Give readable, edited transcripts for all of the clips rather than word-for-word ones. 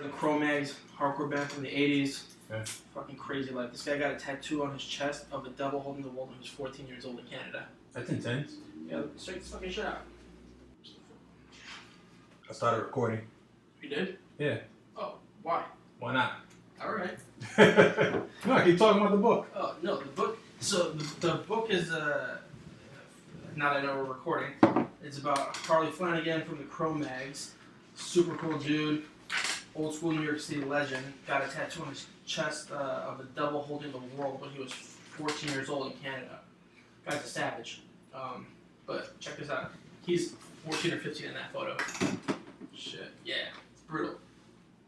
the Cro-Mags hardcore band from the 80s. Yeah. Fucking crazy life. This guy got a tattoo on his chest of a devil holding the world when he was 14 years old in Canada. That's intense. Yeah, straight this fucking shit out. I started recording. You did? Yeah. Oh, why? Why not? Alright. No, I keep talking about the book. Oh, no, the book. So, the book is, now that I know we're recording, it's about Harley Flanagan from the Cro-Mags. Super cool dude. Old school New York City legend. Got a tattoo on his chest of a devil holding the world when he was 14 years old in Canada. Guy's a savage. But check this out. He's 14 or 15 in that photo. Shit. Yeah. It's brutal.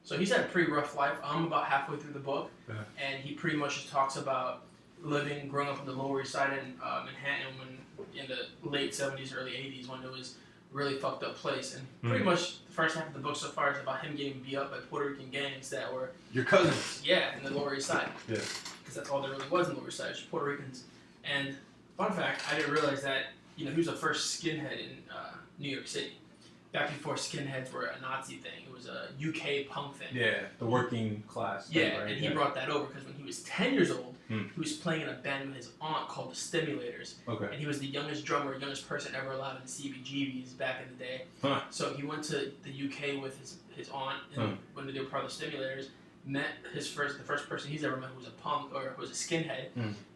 So he's had a pretty rough life. I'm about halfway through the book. Yeah. And he pretty much just talks about growing up on the Lower East Side in Manhattan when in the late 70s, early 80s when it was a really fucked up place. And pretty much the first half of the book so far is about him getting beat up by Puerto Rican gangs that were... Your cousins. Yeah, in the Lower East Side. Yeah. Because that's all there really was in the Lower East Side, just Puerto Ricans. And fun fact, I didn't realize that, he was the first skinhead in New York City. Back before skinheads were a Nazi thing. It was a UK punk thing. Yeah, the working class. Yeah, right? and he brought that over because when he was 10 years old, he was playing in a band with his aunt called the Stimulators. Okay. And he was the youngest drummer, youngest person ever allowed in the CBGBs back in the day. Huh. So he went to the UK with his aunt and when they were part of the Stimulators, met the first person he's ever met who was a punk or who was a skinhead,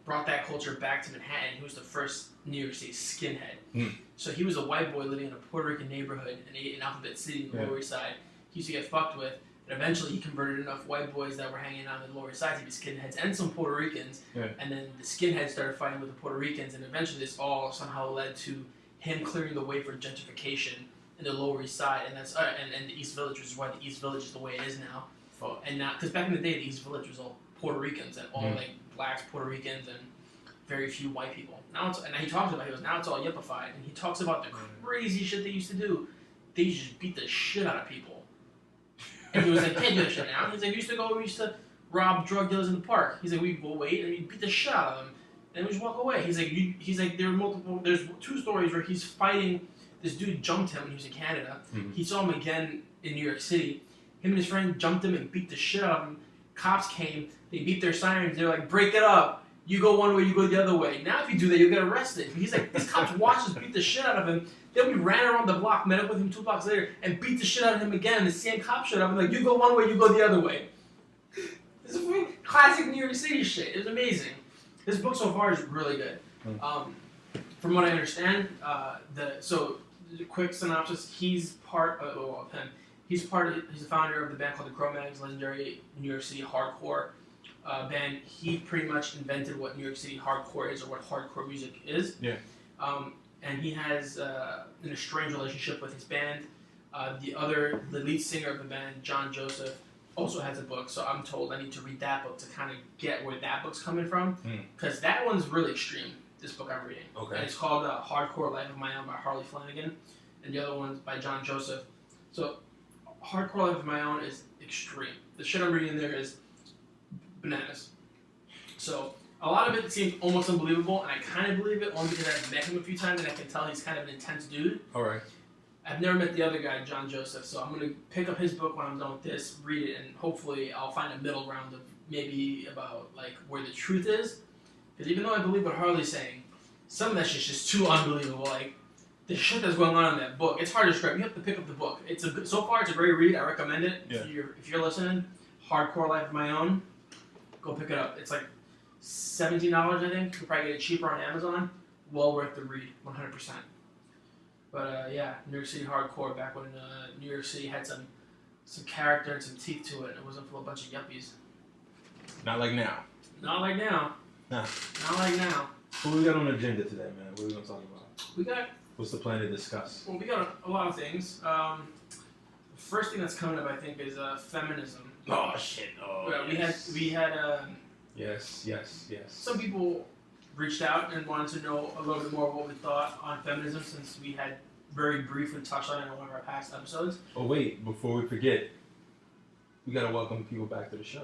brought that culture back to Manhattan. He was the first New York City skinhead. So he was a white boy living in a Puerto Rican neighborhood in Alphabet City in the Lower East Side. He used to get fucked with. And eventually he converted enough white boys that were hanging out in the Lower East Side to be skinheads and some Puerto Ricans. Yeah. And then the skinheads started fighting with the Puerto Ricans, and eventually this all somehow led to him clearing the way for gentrification in the Lower East Side, and that's and the East Village, which is why the East Village is the way it is now. And now, because back in the day, the East Village was all Puerto Ricans and all like blacks, Puerto Ricans, and very few white people. Now it's, and he talks about now it's all yippified, and he talks about the crazy shit they used to do. They used to just beat the shit out of people. And he was like, can't do that shit now. He's like, we used to rob drug dealers in the park. He's like, we'd go wait and we'd beat the shit out of them. And we just walk away. He's like, there's two stories where he's fighting, this dude jumped him when he was in Canada. He saw him again in New York City. Him and his friend jumped him and beat the shit out of him. Cops came, they beat their sirens, they're like, break it up. You go one way, you go the other way. Now if you do that, you'll get arrested. He's like, these cops watched us beat the shit out of him. Then we ran around the block, met up with him 2 blocks later, and beat the shit out of him again. The same cop showed up and like, you go one way, you go the other way. This is classic New York City shit. It was amazing. This book so far is really good. From what I understand, so the quick synopsis, he's part of him. He's the founder of the band called the Cro-Mags, legendary New York City hardcore band. He pretty much invented what New York City hardcore is, or what hardcore music is. Yeah. And he has an estranged relationship with his band. The lead singer of the band, John Joseph, also has a book. So I'm told I need to read that book to kind of get where that book's coming from, because that one's really extreme. This book I'm reading. Okay. And it's called Hardcore Life of My Own by Harley Flanagan, and the other one's by John Joseph. So Hardcore Life of My Own is extreme. The shit I'm reading there is bananas. So a lot of it seems almost unbelievable, and I kind of believe it only because I've met him a few times and I can tell he's kind of an intense dude. All right. I've never met the other guy, John Joseph, so I'm going to pick up his book when I'm done with this, read it, and hopefully I'll find a middle ground of maybe about like where the truth is. Because even though I believe what Harley's saying, some of that shit's just too unbelievable. Like, the shit that's going on in that book, it's hard to describe. You have to pick up the book. So far, it's a great read. I recommend it. Yeah. If you're listening, Hardcore Life of My Own, go pick it up. It's like $17, I think. You'll probably get it cheaper on Amazon. Well worth the read, 100%. But yeah, New York City hardcore, back when New York City had some character and some teeth to it. It wasn't full of a bunch of yuppies. Not like now. Not like now. Nah. Not like now. What we got on the agenda today, man? What are we going to talk about? What's the plan to discuss? Well, we got a lot of things. The first thing that's coming up, I think, is feminism. Oh shit! Oh, yes. We had. Yes. Some people reached out and wanted to know a little bit more of what we thought on feminism, since we had very briefly touched on it in one of our past episodes. Oh wait, before we forget, we gotta welcome people back to the show.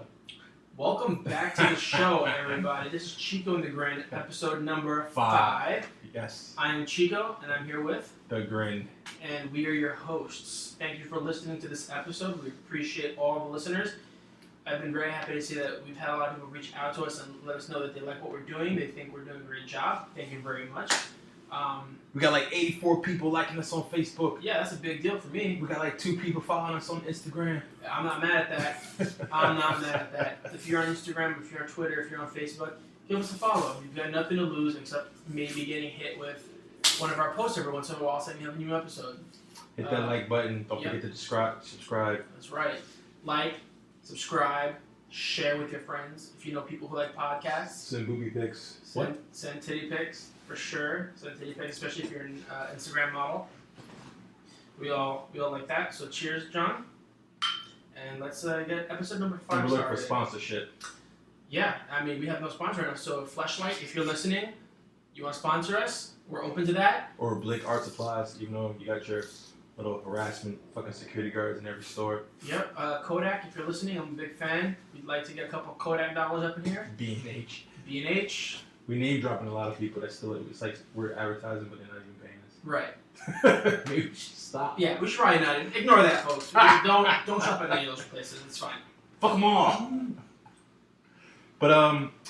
Welcome back to the show, everybody. This is Chico and the Grin, episode number 5. Yes. I am Chico, and I'm here with... The Grin. and we are your hosts. Thank you for listening to this episode. We appreciate all the listeners. I've been very happy to see that we've had a lot of people reach out to us and let us know that they like what we're doing. They think we're doing a great job. Thank you very much. We got like 84 people liking us on Facebook. Yeah, that's a big deal for me. We got like 2 people following us on Instagram. I'm not mad at that. I'm not mad at that. If you're on Instagram, if you're on Twitter, if you're on Facebook, give us a follow. You've got nothing to lose except maybe getting hit with one of our posts every once in a while saying you have a new episode. Hit that like button. Don't forget to subscribe. That's right. Like, subscribe, share with your friends. If you know people who like podcasts. Send booby pics. Send titty pics, for sure. Send titty pics, especially if you're an Instagram model. We all like that. So cheers, John. And let's get episode number 5 started. We're looking for sponsorship. Yeah, I mean, we have no sponsor right now. So Fleshlight, if you're listening, you want to sponsor us, we're open to that. Or Blick Art Supplies, you know, you got your little harassment fucking security guards in every store. Yep. Kodak, if you're listening, I'm a big fan. We'd like to get a couple Kodak dollars up in here. B&H. B&H. We name dropping a lot of people that still, it's like we're advertising, but they're not even paying us. Right. Maybe we should stop. Yeah, we should probably not. Ignore that, folks. Don't shop at any of those places. It's fine. Fuck them all. But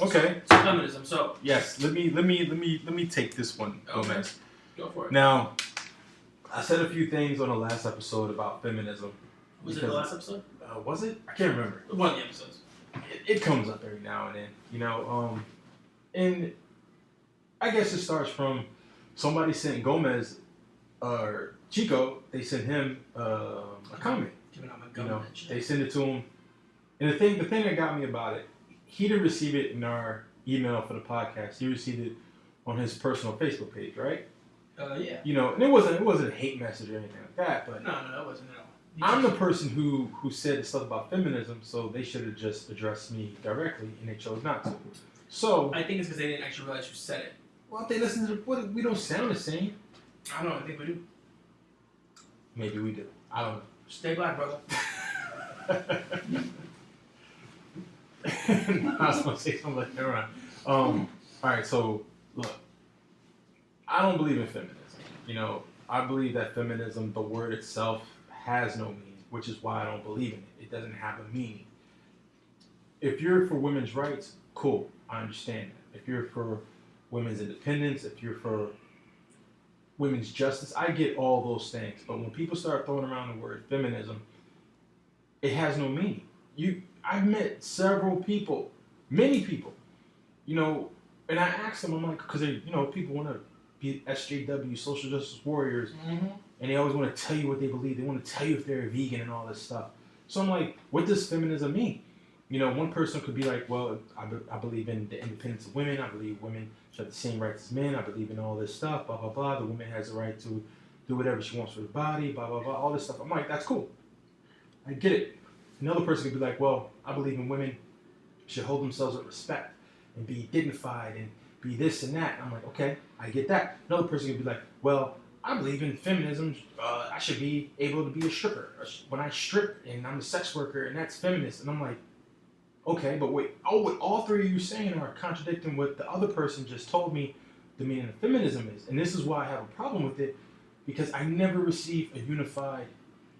okay. So feminism. So yes, let me take this one, Gomez. Go for it. Now, I said a few things on the last episode about feminism. Was it the last episode? Was it? I can't remember. One of the episodes. It comes up every now and then, you know. And I guess it starts from somebody sent Gomez or Chico. They sent him a comment. Giving out my You know, gum. they send it to him. And the thing that got me about it, he didn't receive it in our email for the podcast. He received it on his personal Facebook page, right? Yeah. You know, and it wasn't a hate message or anything like that, but No, it wasn't at all. I'm the person who said stuff about feminism, so they should have just addressed me directly, and they chose not to. So I think it's because they didn't actually realize you said it. well, if they listen to we don't sound the same. I don't know. I think we do. Maybe we do. I don't know. Stay black, brother. I was gonna say something like that. Right. All right. So look, I don't believe in feminism. You know, I believe that feminism, the word itself, has no meaning, which is why I don't believe in it. It doesn't have a meaning. If you're for women's rights, cool. I understand that. If you're for women's independence, if you're for women's justice, I get all those things. But when people start throwing around the word feminism, it has no meaning. I've met several people, many people, you know, and I asked them, I'm like, because people want to be SJW, social justice warriors, and they always want to tell you what they believe. They want to tell you if they're a vegan and all this stuff. So I'm like, what does feminism mean? You know, one person could be like, well, I believe in the independence of women. I believe women should have the same rights as men. I believe in all this stuff, blah, blah, blah. The woman has the right to do whatever she wants with her body, blah, blah, blah, all this stuff. I'm like, that's cool. I get it. Another person could be like, well, I believe in women should hold themselves with respect and be dignified and be this and that. And I'm like, okay, I get that. Another person could be like, well, I believe in feminism. I should be able to be a stripper. When I strip and I'm a sex worker and that's feminist. And I'm like, okay, but wait. Oh, what all three of you saying are contradicting what the other person just told me the meaning of feminism is. And this is why I have a problem with it, because I never received a unified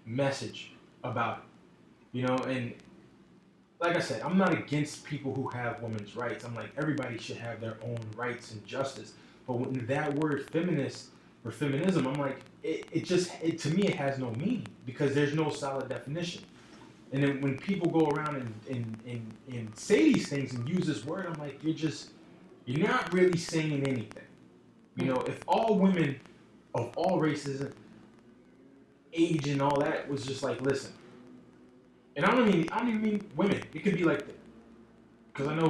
message about it. You know, and like I said, I'm not against people who have women's rights. I'm like, everybody should have their own rights and justice. But when that word feminist or feminism, I'm like, it to me, it has no meaning because there's no solid definition. And then when people go around and say these things and use this word, I'm like, you're not really saying anything. You know, if all women of all races, age and all that was just like, listen, and I don't even mean women. It could be like, because I know,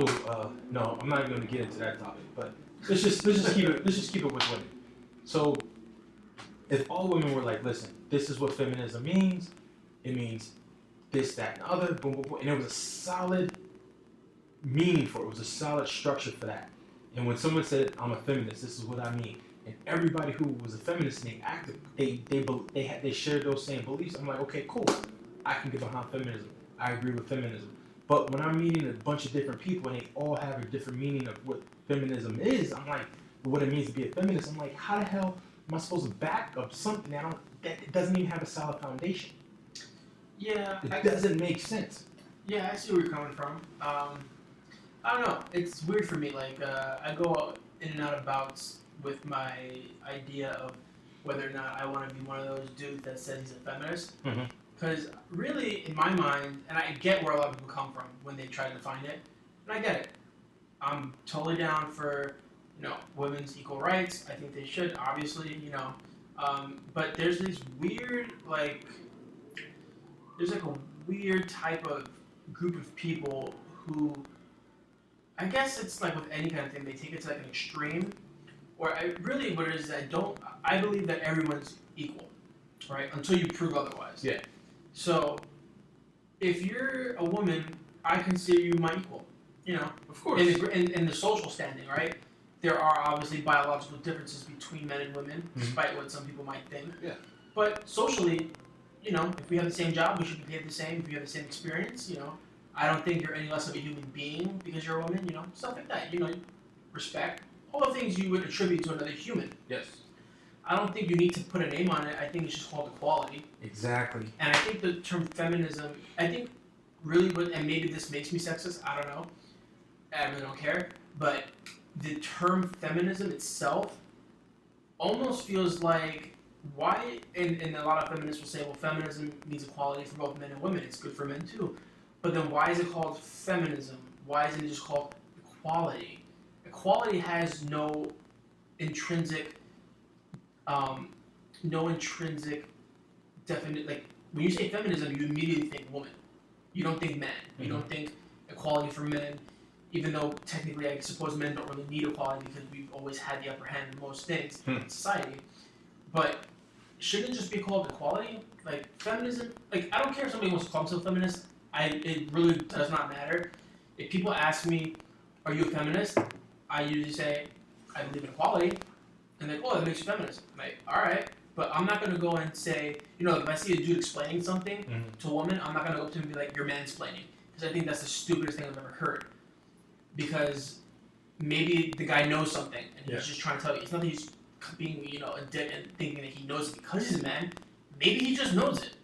no, I'm not even going to get into that topic. But let's just keep it with women. So, if all women were like, listen, this is what feminism means. It means this, that, and the other. Boom, boom, boom. And there was a solid meaning for it. It was a solid structure for that. And when someone said, I'm a feminist, this is what I mean. And everybody who was a feminist and they acted, they shared those same beliefs. I'm like, okay, cool. I can get behind feminism. I agree with feminism. But when I'm meeting a bunch of different people and they all have a different meaning of what feminism is, I'm like, what it means to be a feminist, I'm like, how the hell am I supposed to back up something that doesn't even have a solid foundation? Yeah. It doesn't make sense. Yeah, I see where you're coming from. I don't know. It's weird for me. Like, I go in and out of bouts with my idea of whether or not I want to be one of those dudes that says he's a feminist. Because really, in my mind, and I get where a lot of people come from when they try to define it, and I get it. I'm totally down for, women's equal rights. I think they should, obviously, but there's this weird, there's a weird type of group of people who, I guess it's like with any kind of thing, they take it to like an extreme, or what it is, I believe that everyone's equal, right? Until you prove otherwise. Yeah. So, if you're a woman, I consider you my equal. Of course. In the social standing, right? There are obviously biological differences between men and women, despite what some people might think. Yeah. But socially, if we have the same job, we should be paid the same. If we have the same experience, I don't think you're any less of a human being because you're a woman. Stuff like that. Respect. All the things you would attribute to another human. Yes. I don't think you need to put a name on it. I think it's just called equality. Exactly. And I think the term feminism, really, and maybe this makes me sexist, I don't know. I really don't care. But the term feminism itself almost feels like, why, and a lot of feminists will say, well, feminism means equality for both men and women. It's good for men too. But then why is it called feminism? Why isn't it just called equality? Equality has no intrinsic definite, like, when you say feminism, you immediately think woman. You don't think men. You don't think equality for men, even though technically I suppose men don't really need equality because we've always had the upper hand in most things in society. But shouldn't it just be called equality? Like, feminism, like, I don't care if somebody wants to call themselves a feminist. It really does not matter. If people ask me, are you a feminist? I usually say, I believe in equality. And they're like, oh, that makes you feminist. I'm like, alright. But I'm not going to go and say, if I see a dude explaining something to a woman, I'm not going to go up to him and be like, you're mansplaining. Because I think that's the stupidest thing I've ever heard. Because maybe the guy knows something and he's just trying to tell you. It's not that he's being, a dick and thinking that he knows it because he's a man. Maybe he just knows it.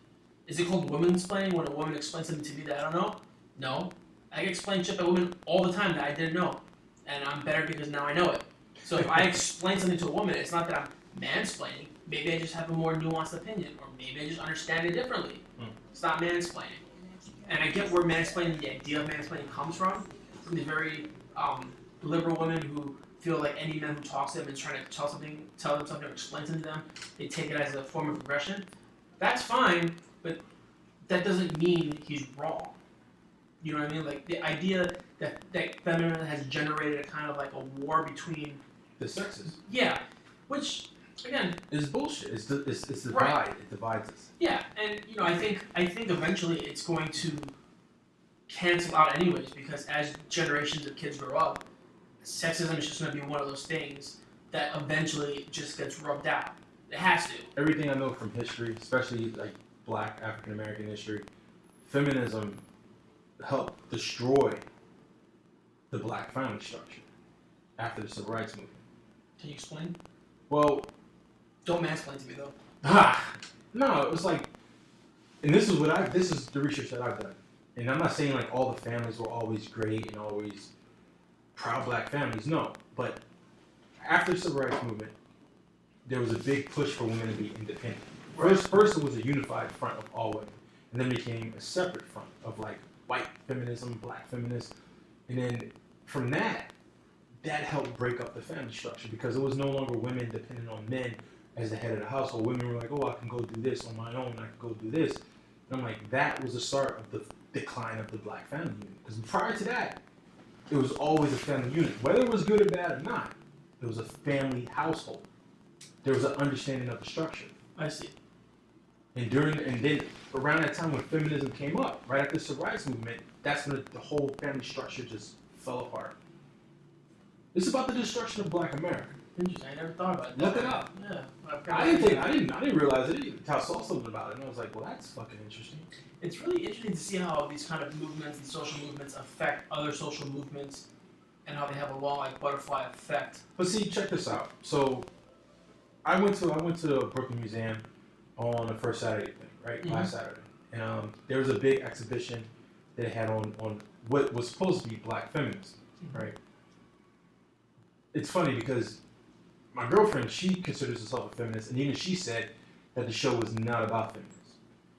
Is it called womansplaining when a woman explains something to me that I don't know? No. I get explained shit by women all the time that I didn't know. And I'm better because now I know it. So if I explain something to a woman, it's not that I'm mansplaining. Maybe I just have a more nuanced opinion. Or maybe I just understand it differently. It's not mansplaining. And I get where mansplaining, the idea of mansplaining comes from the very liberal women who feel like any man who talks to them and is trying to tell them something or explain something to them, they take it as a form of aggression. That's fine, but that doesn't mean he's wrong. You know what I mean? Like, the idea that feminism has generated a kind of like a war between the sexes. Yeah, which again is bullshit. It's divide. Right. It divides us. Yeah, and I think eventually it's going to cancel out anyways, because as generations of kids grow up, sexism is just going to be one of those things that eventually just gets rubbed out. It has to. Everything I know from history, especially like Black African American history, feminism helped destroy the Black family structure after the Civil Rights Movement. Can you explain? Well, don't mansplain to me though. No, it was like, and this is the research that I've done. And I'm not saying like all the families were always great and always proud Black families. No, but after the Civil Rights Movement, there was a big push for women to be independent. First it was a unified front of all women, and then it became a separate front of like white feminism, Black feminists, and then from that helped break up the family structure because it was no longer women dependent on men as the head of the household. Women were like, oh, I can go do this on my own, I can go do this. And I'm like, that was the start of the decline of the Black family unit. Because prior to that, it was always a family unit. Whether it was good or bad or not, it was a family household. There was an understanding of the structure. I see. And then around that time when feminism came up, right after the Civil Rights Movement, that's when the whole family structure just fell apart. It's about the destruction of Black America. Interesting. I never thought about it. Look it up. Yeah. I didn't realize it either until I saw something about it, and I was like, well, that's fucking interesting. It's really interesting to see how these kind of movements and social movements affect other social movements, and how they have a long, like, butterfly effect. But see, check this out. So, I went to the Brooklyn Museum on the first Saturday thing, right? Mm-hmm. Last Saturday. And there was a big exhibition that they had on what was supposed to be black feminism, right? It's funny because my girlfriend, she considers herself a feminist, and even she said that the show was not about feminism.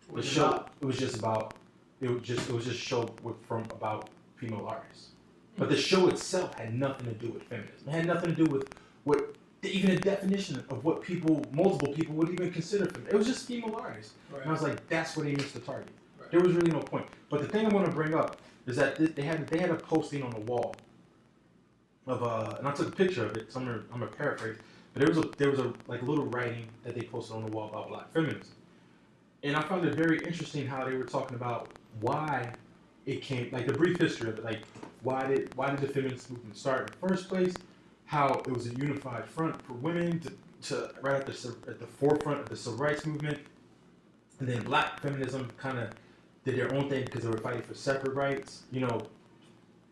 It was just about a show about female artists. But the show itself had nothing to do with feminism. It had nothing to do with what even a definition of what multiple people would even consider feminism. It was just female artists. Right. And I was like, that's where they missed the target. Right. There was really no point. But the thing I want to bring up is that they had a posting on the wall of and I took a picture of it, so I'm gonna paraphrase. But there was a like little writing that they posted on the wall about black feminism. And I found it very interesting how they were talking about why it came, like the brief history of it, like why did the feminist movement start in the first place, how it was a unified front for women to right at the forefront of the civil rights movement, and then black feminism kind of did their own thing because they were fighting for separate rights,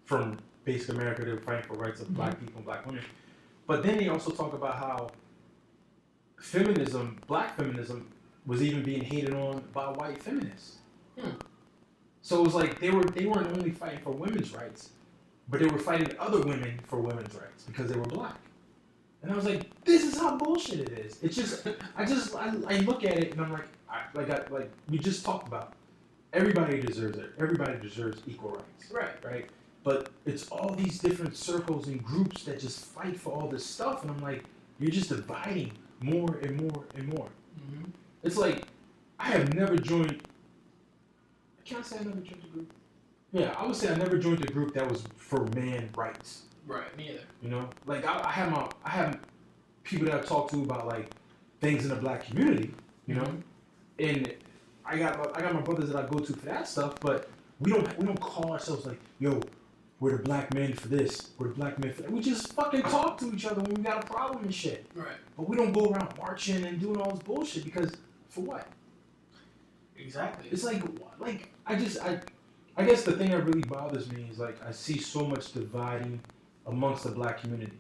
from basic America, they were fighting for rights of black people and black women. But then they also talk about how black feminism, was even being hated on by white feminists. So it was like they weren't only fighting for women's rights, but they were fighting other women for women's rights because they were black. And I was like, this is how bullshit it is. It's just, I look at it and I'm like, we just talked about. Everybody deserves it. Everybody deserves equal rights. Right. But it's all these different circles and groups that just fight for all this stuff, and I'm like, you're just dividing more and more and more. Mm-hmm. It's like, I have never joined. Can I say I never joined a group? Yeah, I would say I never joined a group that was for man rights. Right, me either. Like I have people that I talk to about like things in the black community, and I got my brothers that I go to for that stuff, but we don't call ourselves like, yo, we're the black men for this, we're the black men for that. We just fucking talk to each other when we got a problem and shit. Right. But we don't go around marching and doing all this bullshit because for what? Exactly. It's like I guess the thing that really bothers me is like I see so much dividing amongst the black community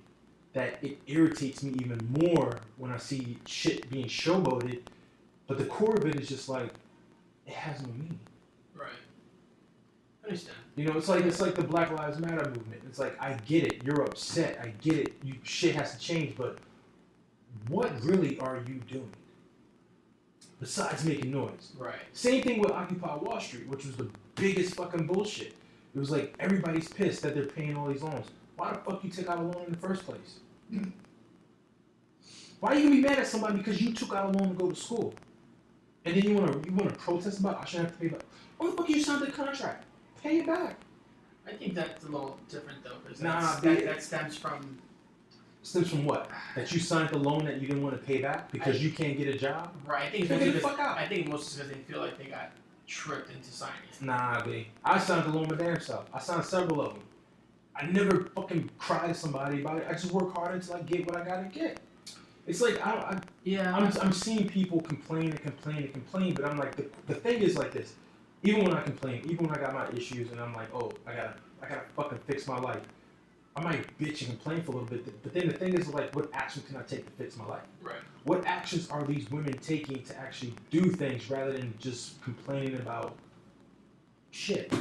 that it irritates me even more when I see shit being showboated, but the core of it is just like, it has no meaning. Right. I understand. It's like the Black Lives Matter movement. It's like, I get it, you're upset, I get it, shit has to change, but what really are you doing? Besides making noise. Right. Same thing with Occupy Wall Street, which was the biggest fucking bullshit. It was like, everybody's pissed that they're paying all these loans. Why the fuck you took out a loan in the first place? Why are you gonna be mad at somebody because you took out a loan to go to school? And then you wanna protest about, I shouldn't have to pay back. Why the fuck you signed the contract? Pay it back. I think that's a little different though, because that stems from... Stems from what? That you signed the loan that you didn't want to pay back because you can't get a job? Right, I think get the fuck out. I think most because they feel like they got tricked into signing it. Nah, babe. I signed the loan my damn self. I signed several of them. I never fucking cry to somebody about it. I just work hard until I get what I gotta get. It's like, I'm seeing people complain, but I'm like, the thing is like this. Even when I complain, even when I got my issues and I'm like, oh, I gotta fucking fix my life, I might bitch and complain for a little bit, but then the thing is like, what action can I take to fix my life? Right. What actions are these women taking to actually do things rather than just complaining about shit?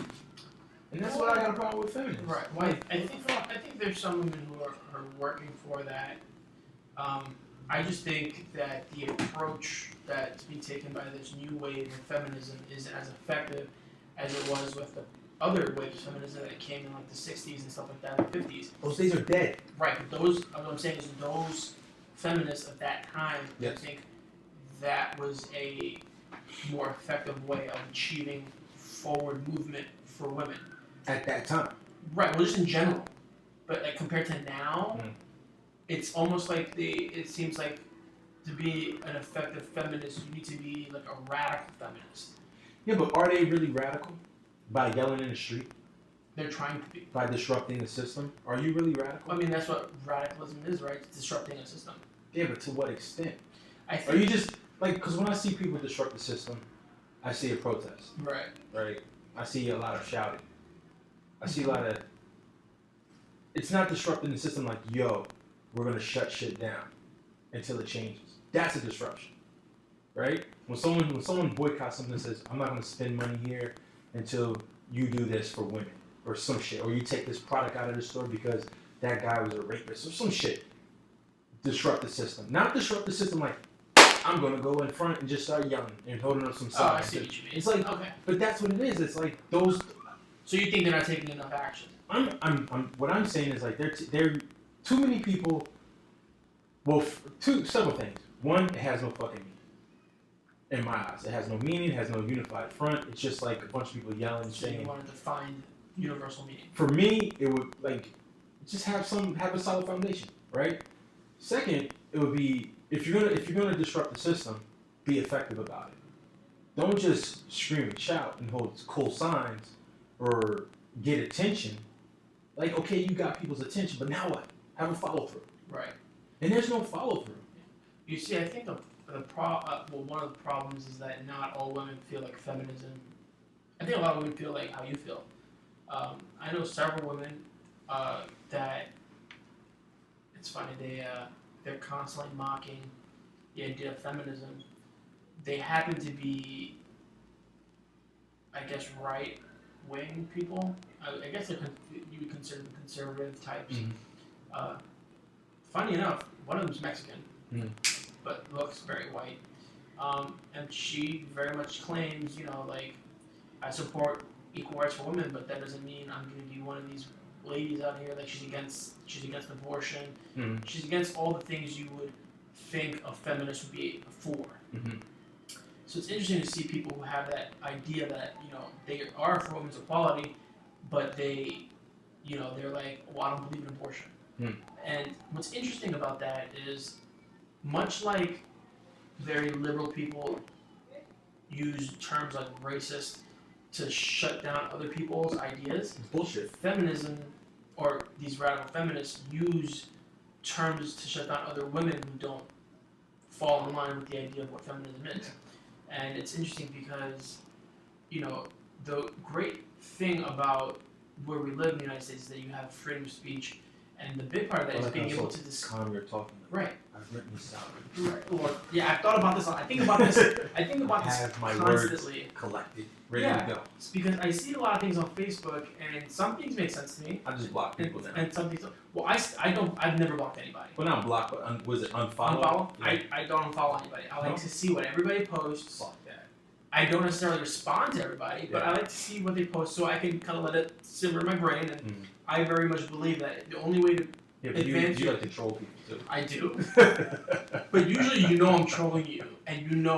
And that's what I got a problem with feminism. Right. Well, I think there's some women who are working for that. I just think that the approach that's being taken by this new wave of feminism isn't as effective as it was with the other waves of feminism that came in like the 60s and stuff like that, in the 50s. Those days are dead. Right, but what I'm saying is those feminists of that time, yes. I think that was a more effective way of achieving forward movement for women. At that time. Right, well just in general. But like compared to now, it's almost like it seems like to be an effective feminist, you need to be like a radical feminist. Yeah, but are they really radical? By yelling in the street? They're trying to be. By disrupting the system? Are you really radical? I mean, that's what radicalism is, right? It's disrupting a system. Yeah, but to what extent? Are you just, like, because when I see people disrupt the system, I see a protest. Right. Right? I see a lot of shouting. I see a lot of, it's not disrupting the system like, yo, we're going to shut shit down until it changes. That's a disruption, right? When someone boycotts something and says, I'm not going to spend money here until you do this for women or some shit, or you take this product out of the store because that guy was a rapist or some shit. Disrupt the system. Not disrupt the system like, I'm going to go in front and just start yelling and holding up some signs. Oh, I see what you mean. It's like, okay. But that's what it is. It's like those. So you think they're not taking enough action? What I'm saying is like there too many people. Well, several things. One, it has no fucking meaning. In my eyes, it has no meaning. It has no unified front. It's just like a bunch of people yelling, so saying. You wanted to find universal meaning. For me, it would like just have a solid foundation, right? Second, it would be if you're gonna disrupt the system, be effective about it. Don't just scream and shout and hold cool signs or get attention. Like, okay, you got people's attention, but now what? Have a follow through. Right. And there's no follow through. You see, I think one of the problems is that not all women feel like feminism. I think a lot of women feel like how you feel. I know several women that it's funny they're constantly mocking the idea of feminism. They happen to be, I guess, right-wing people. I guess you would consider them conservative types. Mm-hmm. Funny enough, one of them's Mexican, but looks very white. And she very much claims, like, I support equal rights for women, but that doesn't mean I'm going to be one of these ladies out here. Like, she's against abortion. Mm-hmm. She's against all the things you would think a feminist would be for. Mm-hmm. So it's interesting to see people who have that idea that, they are for women's equality, but they're like, well, I don't believe in abortion. Mm. And what's interesting about that is, much like very liberal people use terms like racist to shut down other people's ideas, it's bullshit. Feminism, or these radical feminists, use terms to shut down other women who don't fall in line with the idea of what feminism is. And it's interesting because, the great thing about where we live in the United States is that you have freedom of speech, and the big part of that is being able to calm your talking. Right. I've written this out. Right. Or, yeah, I've thought about this. I think about this. I think about this have my constantly. Words collected, ready to go. It's because I see a lot of things on Facebook, and some things make sense to me. I just block people now. And some things don't. Well, I've never blocked anybody. Well, not block, but was it unfollow? Unfollow? Yeah. I don't unfollow anybody. I like to see what everybody posts. Fuck that. I don't necessarily respond to everybody, but Yeah. I like to see what they post so I can kind of let it simmer in my brain. And I very much believe that the only way to but you like to troll people too. I do. But usually I'm trolling you, and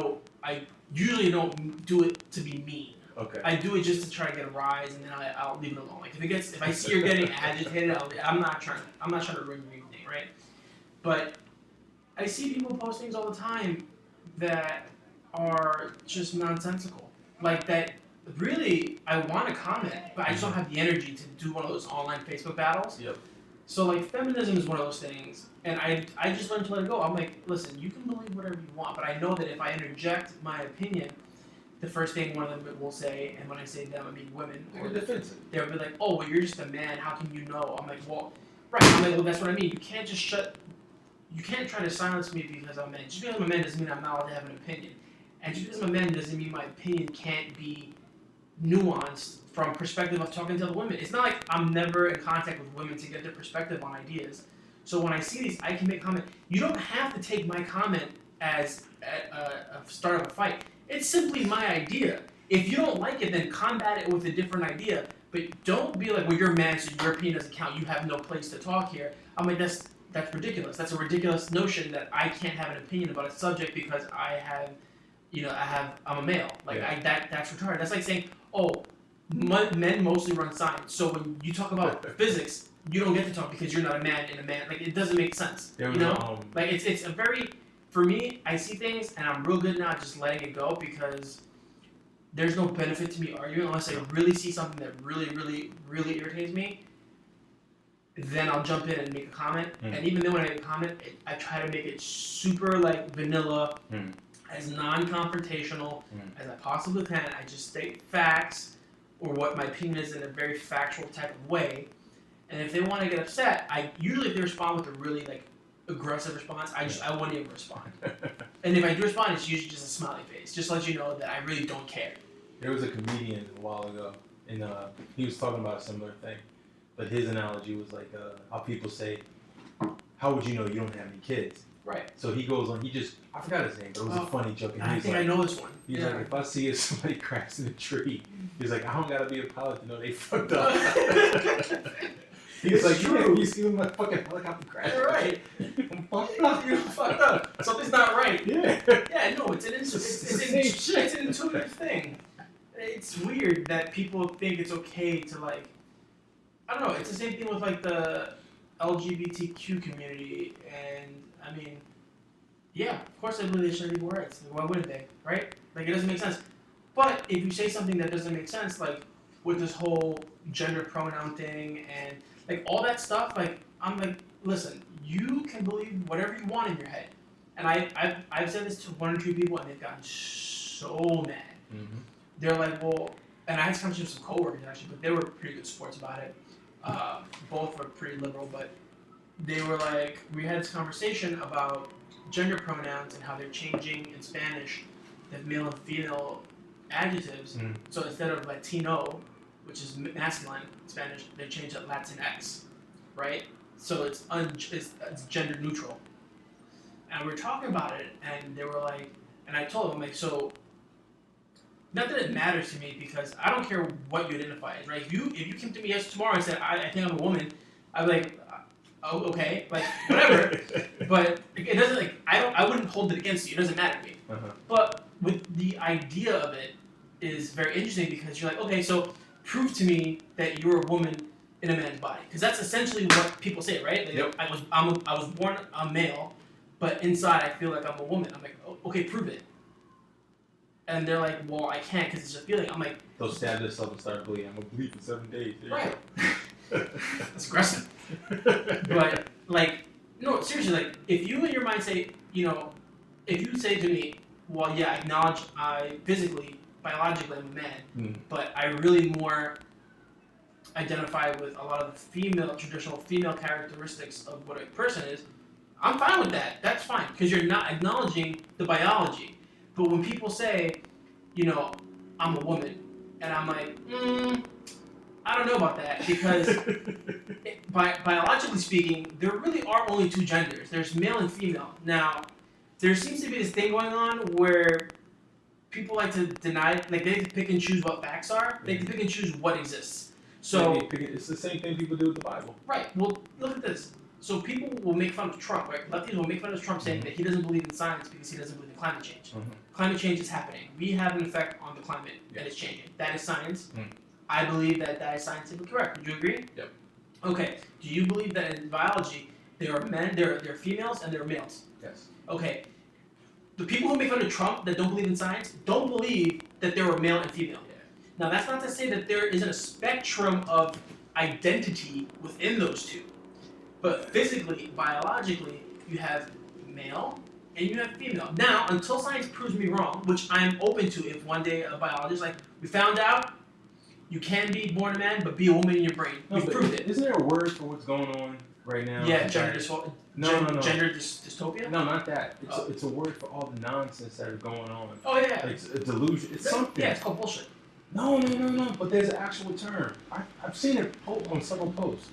I usually don't do it to be mean. Okay. I do it just to try to get a rise, and then I'll leave it alone. Like if I see you're getting agitated, I'm not trying to ruin anything, right? But I see people post things all the time that are just nonsensical. Like that. Really, I want to comment, but I just don't have the energy to do one of those online Facebook battles. Yep. So, like, feminism is one of those things, and I just learned to let it go. I'm like, listen, you can believe whatever you want, but I know that if I interject my opinion, the first thing one of them will say, and when I say them, I mean women, Or defensive. They'll be like, oh, well, you're just a man, how can you know? I'm like, well, right. I'm like, well, that's what I mean. You can't try to silence me because I'm a man. Just because I'm a man doesn't mean I'm not allowed to have an opinion. And just because I'm a man doesn't mean my opinion can't be nuanced from perspective of talking to other women. It's not like I'm never in contact with women to get their perspective on ideas. So when I see these, I can make comment. You don't have to take my comment as a start of a fight. It's simply my idea. If you don't like it, then combat it with a different idea. But don't be like, well, you're a man, so your opinion doesn't count. You have no place to talk here. I'm like, that's ridiculous. That's a ridiculous notion that I can't have an opinion about a subject because I'm a male. Like, yeah. That's retarded. That's like saying, oh, men mostly run science. So when you talk about physics, you don't get to talk because you're not a man in a man. Like, it doesn't make sense. Like, it's a very, for me, I see things and I'm real good now at just letting it go because there's no benefit to me arguing unless I really see something that really, really, really irritates me. Then I'll jump in and make a comment. And even then when I make a comment, I try to make it super, like, vanilla, as non-confrontational as I possibly can. I just state facts or what my opinion is in a very factual type of way. And if they want to get upset, if they respond with a really, like, aggressive response, I wouldn't even respond. And if I do respond, it's usually just a smiley face, just to let you know that I really don't care. There was a comedian a while ago, and he was talking about a similar thing, but his analogy was like how people say, "How would you know you don't have any kids?" Right. So he goes on. I forgot his name, but it was a funny joke. And I think I know this one. He's like, if I see somebody crashing a tree, he's like, I don't gotta be a pilot to know they fucked up. He's like, you see my fucking helicopter crash? You're right. You're fucked up. Something's not right. Yeah. Yeah, no, it's an intuitive thing. It's weird that people think it's okay to like. I don't know. It's the same thing with like the LGBTQ community, and I mean, yeah, of course I believe they should have equal rights. Like, why wouldn't they? Right? Like, it doesn't make sense. But if you say something that doesn't make sense, like with this whole gender pronoun thing and like all that stuff, like I'm like, listen, you can believe whatever you want in your head. And I've said this to one or two people, and they've gotten so mad. Mm-hmm. They're like, well, and I had this conversation with some coworkers actually, but they were pretty good sports about it. Both were pretty liberal, but they were like, we had this conversation about gender pronouns and how they're changing in Spanish, the male and female adjectives. Mm. So instead of Latino, which is masculine in Spanish, they changed it Latinx, right? So it's gender neutral. And we were talking about it, and they were like, and I told them, like, so, not that it matters to me because I don't care what you identify as, right? If you came to me tomorrow and said, I think I'm a woman, I'd be like, oh, okay, like, whatever. But it doesn't, like, I wouldn't hold it against you. It doesn't matter to me. Uh-huh. But with the idea of it is very interesting because you're like, okay, so prove to me that you're a woman in a man's body. Because that's essentially what people say, right? Like, yep. I was born a male, but inside I feel like I'm a woman. I'm like, oh, okay, prove it. And they're like, well, I can't because it's a feeling. I'm like... They'll stab themselves and start bleeding. I'm going to bleed for 7 days. Right. That's aggressive. But, like, no, seriously, like, if you in your mind say, you know, if you say to me, well, yeah, I acknowledge I physically, biologically, I'm a man, but I really more identify with a lot of the traditional female characteristics of what a person is, I'm fine with that. That's fine, because you're not acknowledging the biology. But when people say, you know, I'm a woman, and I'm like, I don't know about that, because biologically speaking, there really are only two genders. There's male and female. Now, there seems to be this thing going on where people like to deny, like they like to pick and choose what facts are. They like to pick and choose what exists. So it's the same thing people do with the Bible. Right. Well, look at this. So people will make fun of Trump, right? Lefties will make fun of Trump saying that he doesn't believe in science because he doesn't believe in climate change. Mm-hmm. Climate change is happening. We have an effect on the climate and it's changing. That is science. Mm. I believe that is scientifically correct. Would you agree? Yep. Okay. Do you believe that in biology there are men, there are females, and there are males? Yes. Okay. The people who make fun of Trump that don't believe in science don't believe that there are male and female. Yeah. Now that's not to say that there isn't a spectrum of identity within those two. But physically, biologically, you have male and you have female. Now, until science proves me wrong, which I'm open to if one day a biologist, like, we found out you can be born a man but be a woman in your brain. We've proved it. Isn't there a word for what's going on right now? Yeah, gender dystopia? No, not that. It's a word for all the nonsense that is going on. Oh, yeah. It's a delusion. It's something. Yeah, it's called bullshit. No. But there's an actual term. I've seen it on several posts.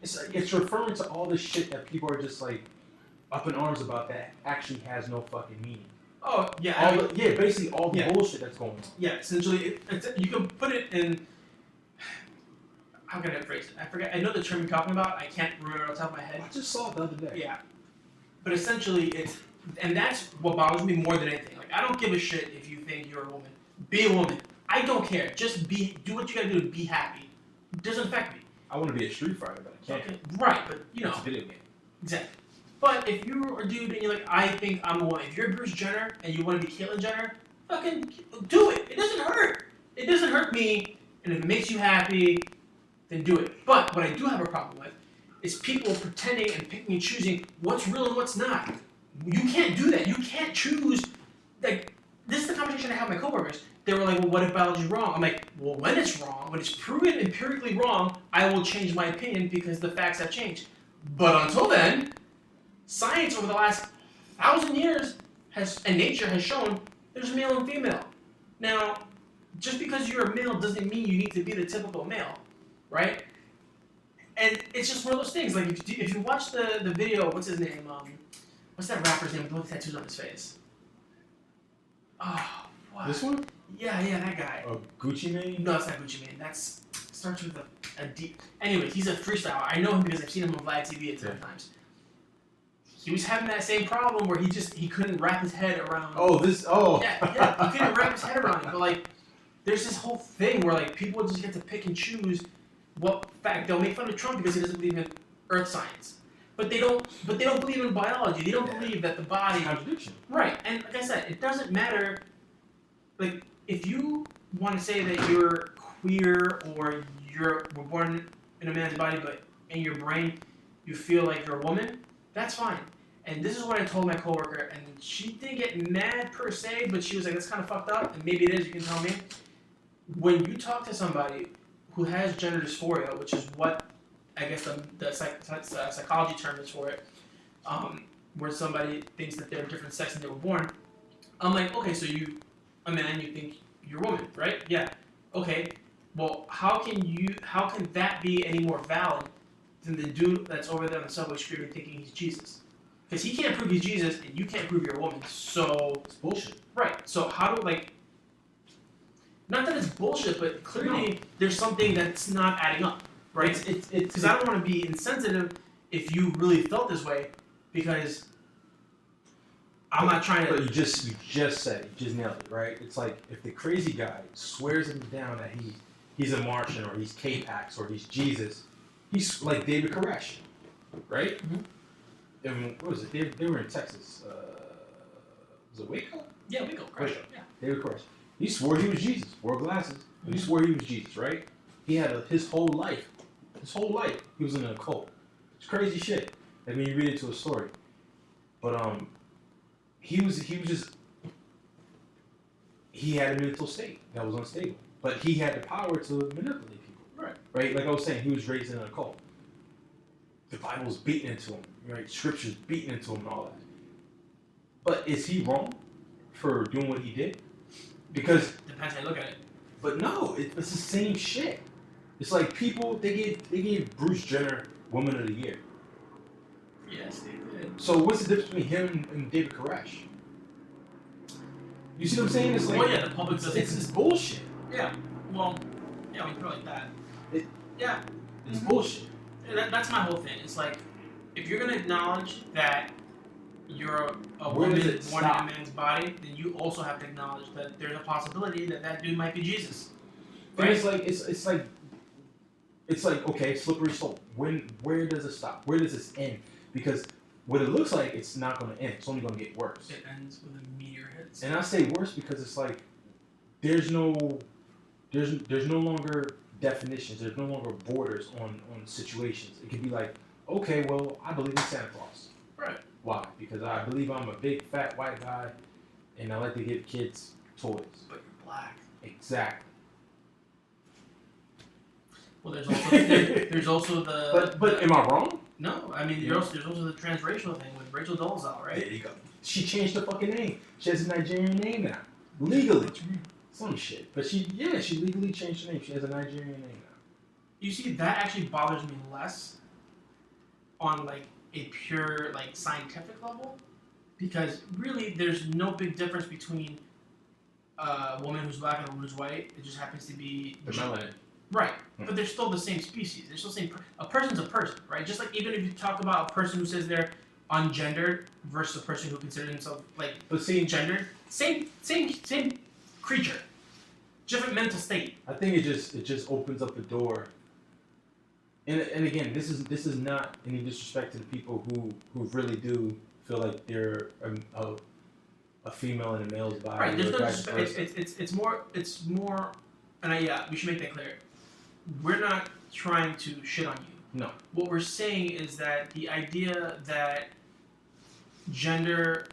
It's referring to all this shit that people are just like up in arms about that actually has no fucking meaning. Oh, yeah. Basically all the bullshit that's going on. Yeah, essentially, you can put it in... How can I phrase it? I forget. I know the term you're talking about. I can't remember off the top of my head. I just saw it the other day. Yeah. But essentially, it's... And that's what bothers me more than anything. Like, I don't give a shit if you think you're a woman. Be a woman. I don't care. Just do what you gotta do to be happy. It doesn't affect me. I want to be a Street Fighter, but I can't. Okay. Right, but, you know... It's a video game. Exactly. But if you're a dude and you're like, I think I'm a woman. If you're Bruce Jenner and you want to be Caitlyn Jenner, fucking do it. It doesn't hurt. It doesn't hurt me. And if it makes you happy, then do it. But what I do have a problem with is people pretending and picking and choosing what's real and what's not. You can't do that. You can't choose. Like, this is the conversation I have with my coworkers. They were like, well, what if biology's wrong? I'm like, well, when it's wrong, when it's proven empirically wrong, I will change my opinion because the facts have changed. But until then, science over the last 1,000 years and nature has shown there's male and female. Now, just because you're a male doesn't mean you need to be the typical male, right? And it's just one of those things. Like if you watch the video, what's his name? What's that rapper's name with all the tattoos on his face? Oh, what? This one? Yeah, that guy. Oh, Gucci Mane? No, it's not Gucci Mane. That's starts with a D. Anyway, he's a freestyler. I know him because I've seen him on Vlad TV at times. He was having that same problem where he couldn't wrap his head around. Yeah, he couldn't wrap his head around it. But like, there's this whole thing where like people just get to pick and choose what fact they'll make fun of Trump because he doesn't believe in earth science. But they don't believe in biology. They don't believe that the body. Contradiction. Right, and like I said, it doesn't matter. Like, if you want to say that you're queer or were born in a man's body, but in your brain you feel like you're a woman, that's fine. And this is what I told my coworker, and she didn't get mad per se, but she was like, "That's kind of fucked up," and maybe it is. You can tell me. When you talk to somebody who has gender dysphoria, which is what I guess the psychology term is for it, where somebody thinks that they're a different sex than they were born, I'm like, okay, so you, a man, you think you're a woman, right? Yeah. Okay. Well, how can that be any more valid than the dude that's over there on the subway screaming thinking he's Jesus? Because he can't prove he's Jesus, and you can't prove you're a woman, so... It's bullshit. Right. So how do, like... Not that it's bullshit, but clearly there's something that's not adding up, right? Because I don't want to be insensitive if you really felt this way, because I'm not trying to... But you just said it. You just nailed it, right? It's like if the crazy guy swears him down that he's a Martian or he's K-Pax or he's Jesus, he's like David Koresh, right? Mm-hmm. What was it? They were in Texas. Was it Waco? Yeah, Waco. Koresh. Yeah. David Koresh. He swore he was Jesus. Wore glasses. But he swore he was Jesus, right? He had his whole life. He was in a cult. It's crazy shit. I mean, you read into a story. But he had a mental state that was unstable. But he had the power to manipulate people. Right. Right? Like I was saying, he was raised in a cult. The Bible's beaten into him, right? Scripture's beaten into him and all that. But is he wrong for doing what he did? Because depends how you look at it. But no, it's the same shit. It's like people they gave Bruce Jenner Woman of the Year. Yes, they did. So what's the difference between him and David Koresh? You see what I'm saying? It's like, well, yeah, the public does. It's bullshit. Yeah. Well, yeah, we can put it like that. It's bullshit. That's my whole thing. It's like, if you're going to acknowledge that you're a Where woman does it born in a stop? man's body, then you also have to acknowledge that there's a possibility that that dude might be Jesus. And Right? it's like okay, slippery slope. Where does it stop? Where does this end? Because what it looks like, it's not going to end. It's only going to get worse. It ends with a meteor hits. And I say worse because it's like there's no longer definitions. There's no longer borders on situations. It could be like, okay, well, I believe in Santa Claus. Right. Why? Because I believe I'm a big fat white guy, and I like to give kids toys. But you're black. Exactly. Well, there's also the. But am I wrong? No, I mean there's also the transracial thing with Rachel Dolezal, right? There you go. She changed her fucking name. She has a Nigerian name now, legally. Some shit, but she legally changed her name. She has a Nigerian name now. You see, that actually bothers me less on like a pure like scientific level, because really there's no big difference between a woman who's black and a woman who's white. It just happens to be The melanin. right, but they're still the same species. They're still the same. A person's a person, right? Just like even if you talk about a person who says they're ungendered versus a person who considers himself like gendered, same creature, different mental state. I think it just opens up the door. And again, this is not any disrespect to the people who really do feel like they're a female in a male's body. Right. There's or no vice disrespect. versa. It's more, and we should make that clear. We're not trying to shit on you. No. What we're saying is that the idea that gender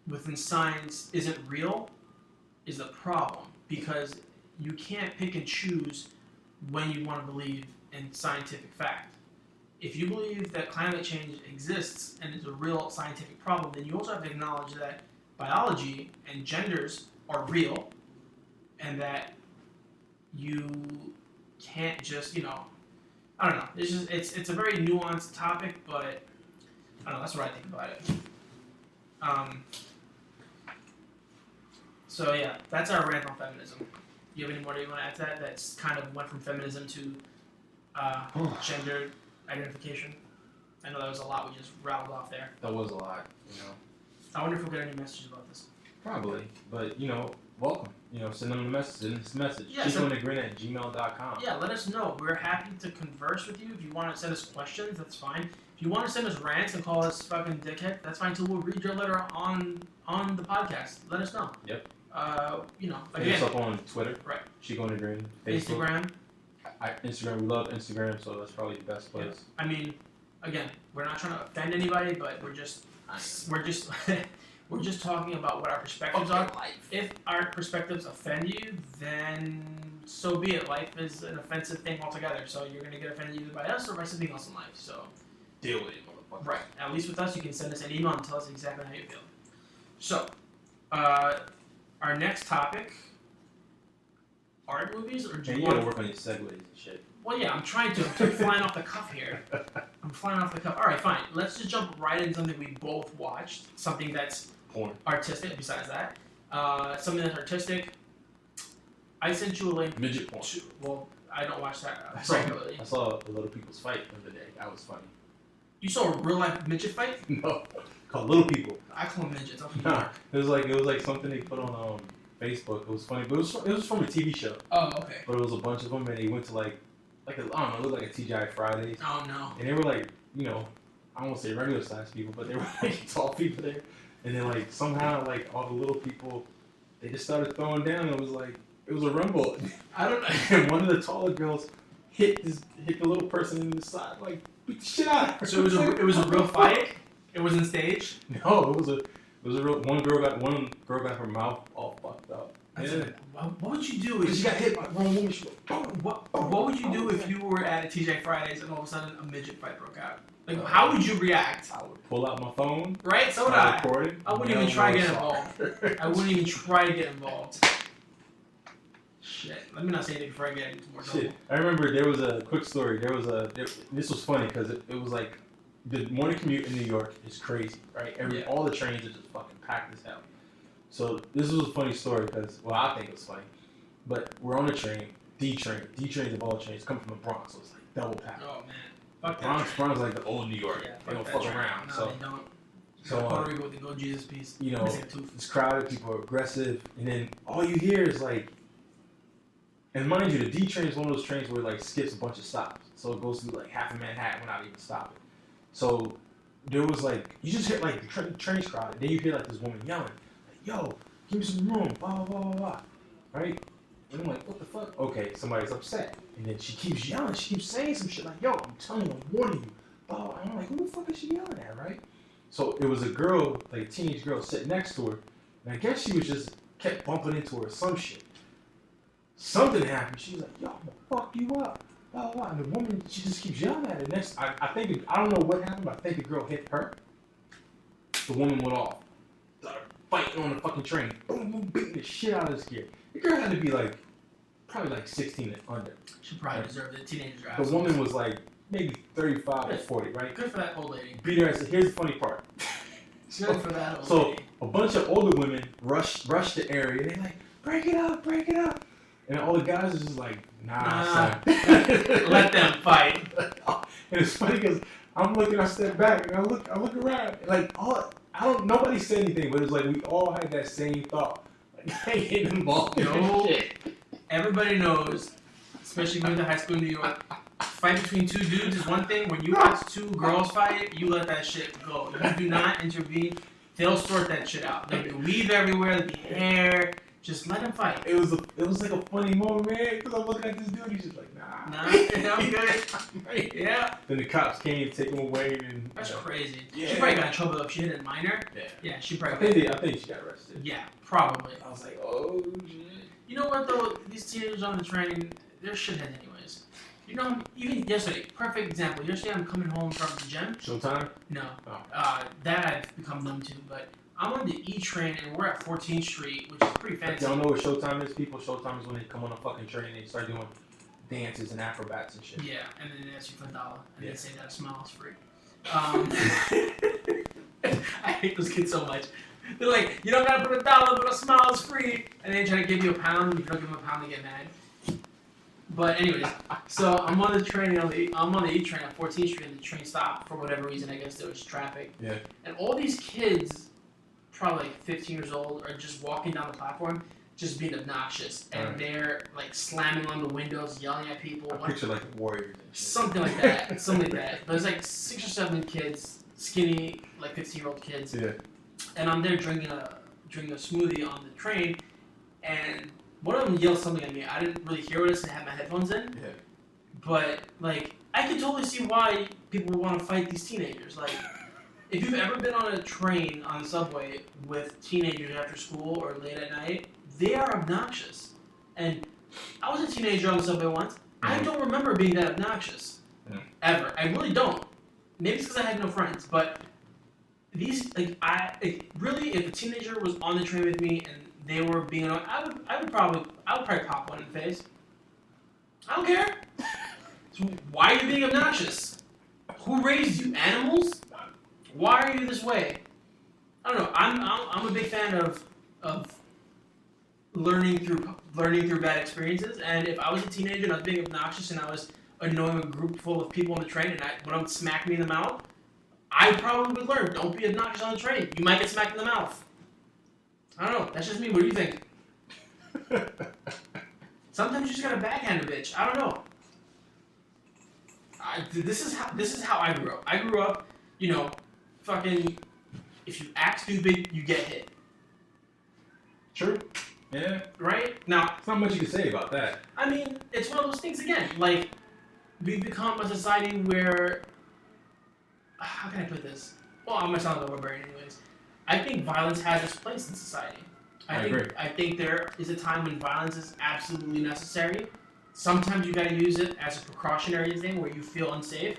within science isn't real is a problem, because you can't pick and choose when you want to believe in scientific fact. If you believe that climate change exists and is a real scientific problem, then you also have to acknowledge that biology and genders are real, and that you can't just, I don't know. It's a very nuanced topic, but I don't know. That's what I think about it. So yeah, that's our rant on feminism. Do you have any more that you want to add to that? That's kind of went from feminism to gender identification. I know that was a lot we just rattled off there. That was a lot, I wonder if we'll get any messages about this. Probably, but welcome. Send them a message. Send us a message. Yeah, Chico@grin@gmail.com. Yeah, let us know. We're happy to converse with you. If you want to send us questions, that's fine. If you want to send us rants and call us fucking dickhead, that's fine too. We'll read your letter on the podcast. Let us know. Yep. Hit us again. up on Twitter. Right. Chico@grin. Instagram. Instagram. We love Instagram, so that's probably the best place. Yeah. I mean, again, we're not trying to offend anybody, but we're just we're just talking about what our perspectives are. If our perspectives offend you, then so be it. Life is an offensive thing altogether, so you're gonna get offended either by us or by something else in life. So Deal with it, motherfucker. right. At least with us, you can send us an email and tell us exactly how you feel. So, our next topic: art movies, or do you you gotta want? work on your segues and shit. Well, yeah, I'm trying to. I'm flying off the cuff here. I'm flying off the cuff. All right, fine. Let's just jump right into something we both watched. Something that's Porn. artistic. Besides that, something that's artistic. I sent you a link. Midget porn. Well, I don't watch that I saw a Little People's Fight the other day. That was funny. You saw a real life midget fight? No, called Little People. I call them midgets. I'm from New Nah, York. it was like something they put on Facebook. It was funny, but it was from a TV show. Oh, okay. But it was a bunch of them, and they went to like I don't know, it looked like a TGI Fridays. Oh no. And they were like, I won't say regular sized people, but they were like tall people there. And then like somehow like all the little people, they just started throwing down. And it was a rumble. I don't know. And one of the taller girls hit the little person in the side, like beat the shit out of her. So it was a real fight. It wasn't staged. No, it was a real. One girl got her mouth all fucked up. Yeah. What would you do if She got hit by one woman? She went, boom. What would you do if you were at a TJ Fridays and all of a sudden a midget fight broke out? Like, how would you react? I would pull out my phone. Right? So would I. Record it. I wouldn't even try to get involved. I wouldn't even try to get involved. Shit. Let me not say anything before I get into more trouble. Shit. I remember there was a quick story. This was funny because it was like the morning commute in New York is crazy, right? All the trains are just fucking packed as hell. So this was a funny story because, well, I think it was funny. But we're on a train, D trains of all trains come from the Bronx, so it's like double packed. Oh man. Fuck that Bronx train. is like the old New York. Yeah, They don't that fuck train. around. No, So they don't. So, Puerto Rico with the Go Jesus piece. Missing a tooth. It's crowded, people are aggressive, and then all you hear is like, and mind you, the D train is one of those trains where it like skips a bunch of stops. So it goes through like half of Manhattan without even stopping. So there was like, you just hear like the train's crowded, then you hear like this woman yelling, like, yo, give me some room, blah, blah, blah, blah, blah, right? And I'm like, what the fuck? Okay, somebody's upset. And then she keeps yelling, she keeps saying some shit like, yo, I'm telling you, I'm warning you. Blah, blah. And I'm like, who the fuck is she yelling at, right? So it was a girl, like a teenage girl, sitting next to her, and I guess she was just kept bumping into her some shit. Something happened. She was like, "Yo, I'm gonna fuck you up." Blah, blah, blah. And the woman, she just keeps yelling at her. Next, I don't know what happened, but I think the girl hit her. The woman went off, started fighting on the fucking train, boom, boom, beating the shit out of this kid. The girl had to be like, probably like 16 and under. She probably deserved it. Teenagers are The assholes. woman was like maybe 35 or 40, right? Good for that old lady. Beat her ass. Here's the funny part. Good for that old So lady. a bunch of older women rush the area. And they're like, break it up. And all the guys are just like, nah. Son. Let them fight. And it's funny because I'm looking, I step back, and I look around. Like, nobody said anything, but it's like we all had that same thought. Like, I ain't getting involved in No. this shit. Everybody knows, especially going to high school in New York, fight between two dudes is one thing. When you watch two girls fight, you let that shit go. You do not intervene. They'll sort that shit out. There'll be weave everywhere, there'll be hair. Just let them fight. It was like a funny moment, man, because I'm looking at this dude, he's just like, nah. I'm good. Yeah. Then the cops came, take him away, and That's crazy. Yeah. She probably got in trouble if she hit a minor. Yeah. Yeah, she I probably think she got arrested. Yeah, probably. I was like, oh shit. You know what though? These teenagers on the train, they're shitheads anyways. You know, even yesterday, perfect example. Yesterday I'm coming home from the gym. Showtime? No. Oh. That I've become numb to, but I'm on the E train and we're at 14th Street, which is pretty fancy. Y'all know what Showtime is, people? Showtime is when they come on a fucking train and they start doing dances and acrobats and shit. Yeah, and then they ask you for $1, and they say that a smile is free. I hate those kids so much. They're like, you don't gotta put $1, but a smile is free. And they try to give you a pound, and if you don't give them a pound, they get mad. But anyways, so I'm on the train, I'm on the E train on 14th Street, and the train stopped for whatever reason. I guess there was traffic. Yeah. And all these kids, probably like 15 years old, are just walking down the platform, just being obnoxious. And they're like slamming on the windows, yelling at people. I picture like Warriors. Something like that. Something like that. There's like 6 or 7 kids, skinny, like 15-year-old kids. Yeah. And I'm there drinking a smoothie on the train, and one of them yelled something at me. I didn't really hear what it was, I had my headphones in. Yeah. But like, I can totally see why people would want to fight these teenagers. Like, if you've ever been on a train on the subway with teenagers after school or late at night, they are obnoxious. And I was a teenager on the subway once. I don't remember being that obnoxious. Ever. I really don't. Maybe it's because I had no friends, but these, really, if a teenager was on the train with me and they were being annoying, I would probably pop one in the face. I don't care. So why are you being obnoxious? Who raised you? Animals? Why are you this way? I don't know. I'm a big fan of learning through bad experiences. And if I was a teenager and I was being obnoxious and I was annoying a group full of people on the train and one would smack me in the mouth, I probably would learn. Don't be obnoxious on the train. You might get smacked in the mouth. I don't know. That's just me. What do you think? Sometimes you just gotta backhand a bitch. I don't know. This is how I grew up. I grew up, fucking. If you act stupid, you get hit. True. Yeah. Right? Now, there's not much you can say about that. I mean, it's one of those things again. Like, we've become a society where. How can I put this? Well, I'm gonna sound like a barbarian anyways. I think violence has its place in society. I agree. I think there is a time when violence is absolutely necessary. Sometimes you gotta use it as a precautionary thing where you feel unsafe,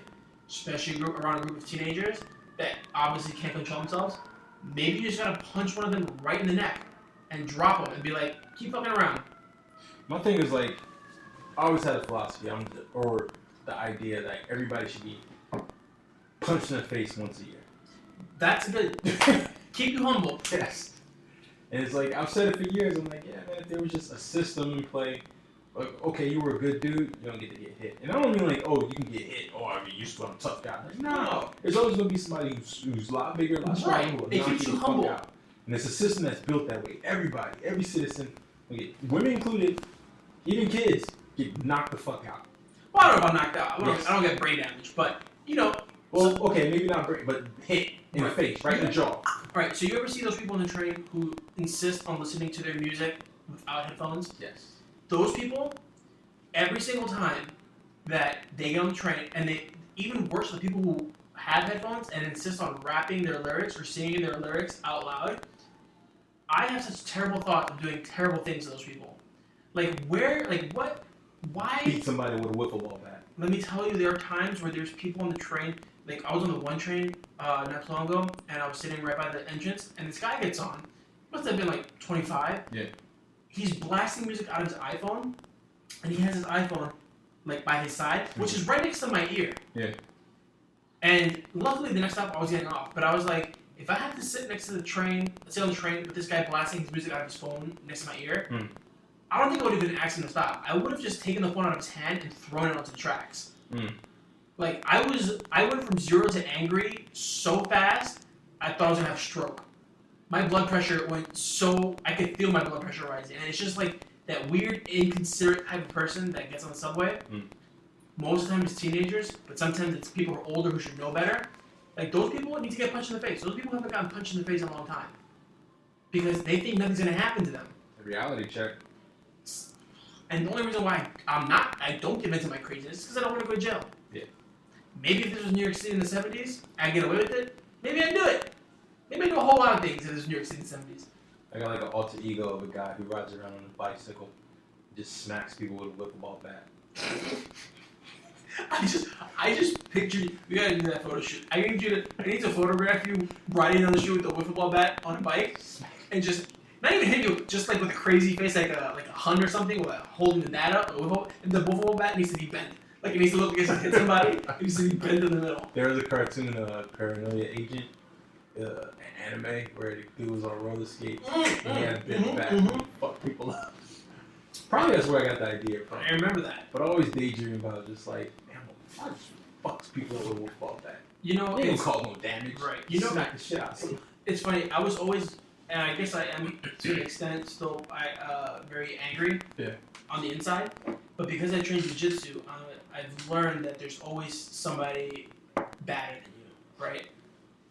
especially around a group of teenagers that obviously can't control themselves. Maybe you just gotta punch one of them right in the neck and drop them and be like, keep fucking around. My thing is like, I always had a philosophy, or the idea that everybody should be punched in the face once a year. That's good. Keep you humble. Yes. And it's like, I've said it for years, I'm like, yeah, man, if there was just a system in play, like, okay, you were a good dude, you don't get to get hit. And I don't mean like, oh, you can get hit, I mean, you're still a tough guy. Like, no. There's always going to be somebody who's a lot bigger, a lot stronger. It keeps you humble. And it's a system that's built that way. Everybody, every citizen, women included, even kids, get knocked the fuck out. Well, I don't know about knocked out. I don't get brain damage, but, Well, okay, maybe not brain, but hit in the face, right in the jaw. Right, so you ever see those people on the train who insist on listening to their music without headphones? Yes. Those people, every single time that they get on the train, and they even worse, the people who have headphones and insist on rapping their lyrics or singing their lyrics out loud, I have such terrible thoughts of doing terrible things to those people. Like, what, why? Beat somebody with a wiffle ball bat. Let me tell you, there are times where there's people on the train. Like, I was on the one train not too long ago, and I was sitting right by the entrance, and this guy gets on. Must have been like 25. Yeah. He's blasting music out of his iPhone, and he has his iPhone like by his side, which is right next to my ear. Yeah. And luckily, the next stop I was getting off, but I was like, if I had to sit on the train with this guy blasting his music out of his phone next to my ear, I don't think I would have even asked him to stop. I would have just taken the phone out of his hand and thrown it onto the tracks. Like, I went from 0 to angry so fast, I thought I was gonna have a stroke. My blood pressure went I could feel my blood pressure rising. And it's just like that weird, inconsiderate type of person that gets on the subway. Most of the time it's teenagers, but sometimes it's people who are older who should know better. Like, those people need to get punched in the face. Those people haven't gotten punched in the face in a long time. Because they think nothing's gonna happen to them. A reality check. And the only reason why I don't give in to my craziness is because I don't want to go to jail. Yeah. Maybe if this was New York City in the 70s, I'd get away with it. Maybe I'd do it. Maybe I'd do a whole lot of things if this was New York City in the 70s. I got like an alter ego of a guy who rides around on a bicycle, just smacks people with a wiffle ball bat. I I just pictured. We gotta do that photo shoot. I need to photograph you riding down the street with a wiffle ball bat on a bike, and just not even hit you, just like with a crazy face, like a Hun or something, with holding the bat up. And the wiffle ball bat needs to be bent. Like it needs to look like it's hit somebody. It needs to be bent in the middle. There was a cartoon, Paranoia Agent, an anime where the dude was on roller skates and he had a big bat and fuck people up. Probably that's where I got the idea from. I remember that. But I always daydream about just like, man, what fucks people up with a wiffle bat? You know, they don't cause no damage. Right. You know, smack the shit out of them. It's funny. I was always, and I guess I am to an extent still, very angry. Yeah. On the inside, but because I train jiu-jitsu, I've learned that there's always somebody badder than you, right?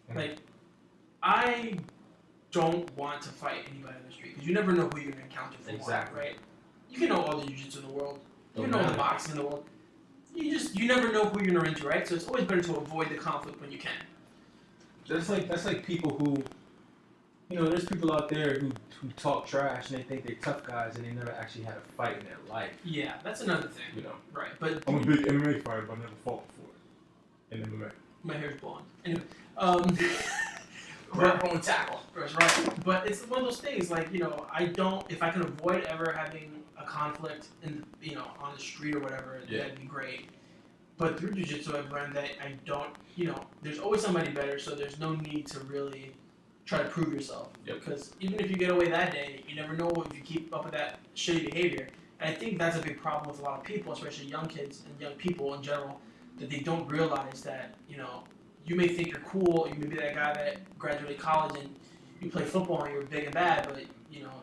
Mm-hmm. Like, I don't want to fight anybody on the street because you never know who you're gonna encounter for exactly. Right? You can know all the jiu-jitsu in the world, you can know all the boxing in the world. You never know who you're gonna run into, right? So it's always better to avoid the conflict when you can. That's like people who, you know, there's people out there who talk trash and they think they're tough guys and they never actually had a fight in their life. Yeah, that's another thing. You know, right? But I'm a big MMA fighter, but I never fought before in MMA. My hair's blonde. Anyway, on tackle. That's right. But it's one of those things, like, you know, if I can avoid ever having a conflict in, you know, on the street or whatever, that'd be great. But through jiu-jitsu, I've learned that I don't, you know, there's always somebody better, so there's no need to really try to prove yourself. Yep. Because even if you get away that day, you never know if you keep up with that shitty behavior. And I think that's a big problem with a lot of people, especially young kids and young people in general, that they don't realize that, you know, you may think you're cool, you may be that guy that graduated college and you play football and you're big and bad, but, you know,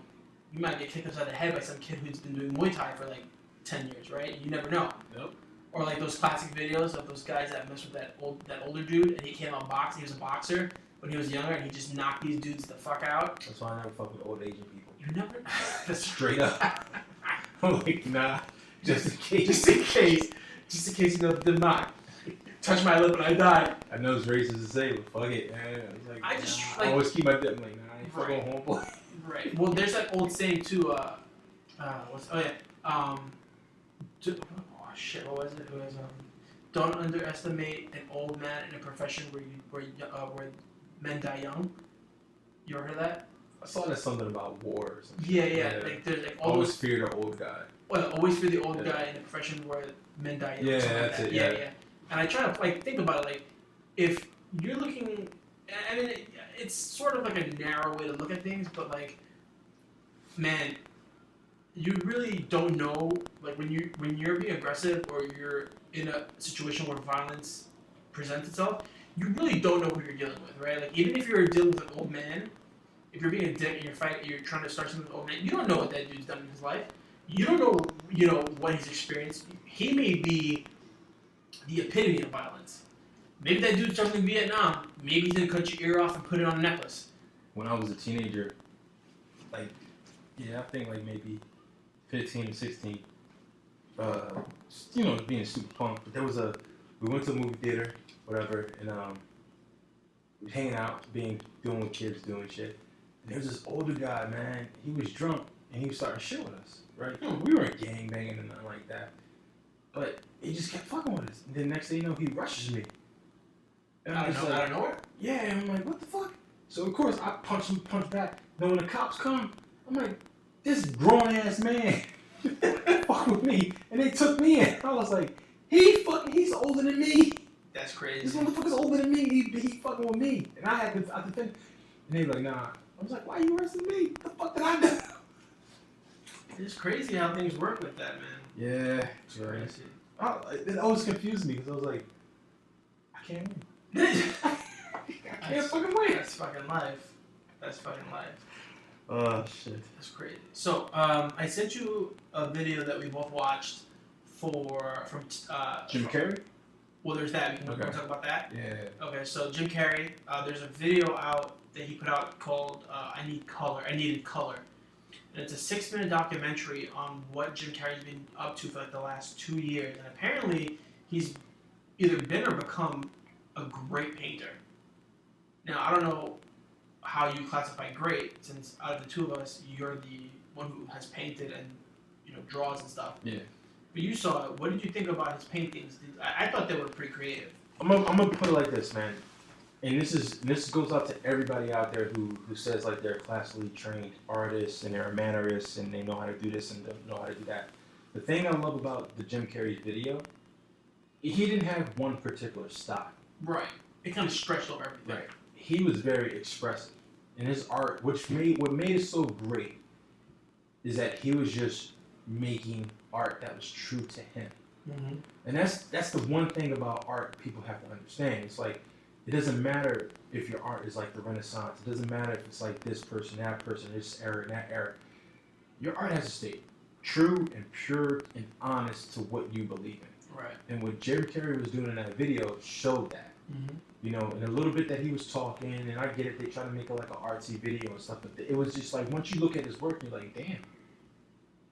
you might get kicked upside the head by some kid who's been doing Muay Thai for like 10 years, right? You never know. Yep. Or like those classic videos of those guys that messed with that older dude and he came out boxing, he was a boxer when he was younger and he just knocked these dudes the fuck out. That's why I never fuck with old Asian people. You never? That's straight up. I'm like, nah, just in case. Just in case, you know, did not touch my lip and I died. I know it's racist to say, but fuck it, man. It's like, I always keep my dip. I'm like, nah, I ain't fucking homeboy. Right. Well, there's that old saying too. What was it? It was don't underestimate an old man in a profession where men die young. You ever heard that? I saw that something about wars. Yeah. Like there's like always fear the old guy. Well, always fear the old guy in a profession where men die young. Yeah, that's like that. it. Yeah. And I try to like think about it, like if you're looking. I mean, it's sort of like a narrow way to look at things, but like, man, you really don't know. Like when you're being aggressive or you're in a situation where violence presents itself, you really don't know who you're dealing with, right? Like even if you're dealing with an old man, if you're being a dick and you're trying to start something with an old man, you don't know what that dude's done in his life. You don't know, you know, what he's experienced. He may be the epitome of violence. Maybe that dude's jumped in Vietnam. Maybe he's gonna cut your ear off and put it on a necklace. When I was a teenager, like, I think like maybe 15 or 16, you know, being super punk. But we went to a movie theater, whatever, and we were hanging out, doing with kids, doing shit. And there was this older guy, man. He was drunk and he was starting shit with us, right? We weren't gang banging or nothing like that, but he just kept fucking with us. And then next thing you know, he rushes me. And I don't know. Yeah, and I'm like, what the fuck? So of course I punch back. Then when the cops come, I'm like, this grown ass man fuck with me, and they took me in. I was like, he's older than me. That's crazy. This motherfucker's older than me. He fucking with me, and I defend. And they were like, nah. I was like, why you arresting me? What the fuck did I do? It's crazy how things work with that, man. Yeah, it's crazy. It always confused me because I was like, I can't win. I can't fucking win. That's fucking life. Oh shit. That's crazy. So I sent you a video that we both watched from Jim Carrey. Well, there's that. We can talk about that. Yeah. Okay, so Jim Carrey. There's a video out that he put out called "I Needed Color," and it's a 6-minute documentary on what Jim Carrey's been up to for like the last 2 years, and apparently he's either been or become a great painter. Now, I don't know how you classify great, since out of the two of us, you're the one who has painted and, you know, draws and stuff. Yeah. But you saw it. What did you think about his paintings? I thought they were pretty creative. I'm gonna put it like this, man. And this goes out to everybody out there who says like they're classically trained artists and they're mannerists and they know how to do this and don't know how to do that. The thing I love about the Jim Carrey video, he didn't have one particular style. Right. It kind of stretched over everything. Right. He was very expressive in his art, what made it so great is that he was just making art that was true to him. Mm-hmm. And that's the one thing about art people have to understand. It's like, it doesn't matter if your art is like the Renaissance. It doesn't matter if it's like this person, this era, and that era. Your art has to stay true and pure and honest to what you believe in. Right. And what Jim Carrey was doing in that video showed that. Mm-hmm. You know, and a little bit that he was talking, and I get it, they try to make it like an artsy video and stuff, but it was just like, once you look at his work, you're like, damn.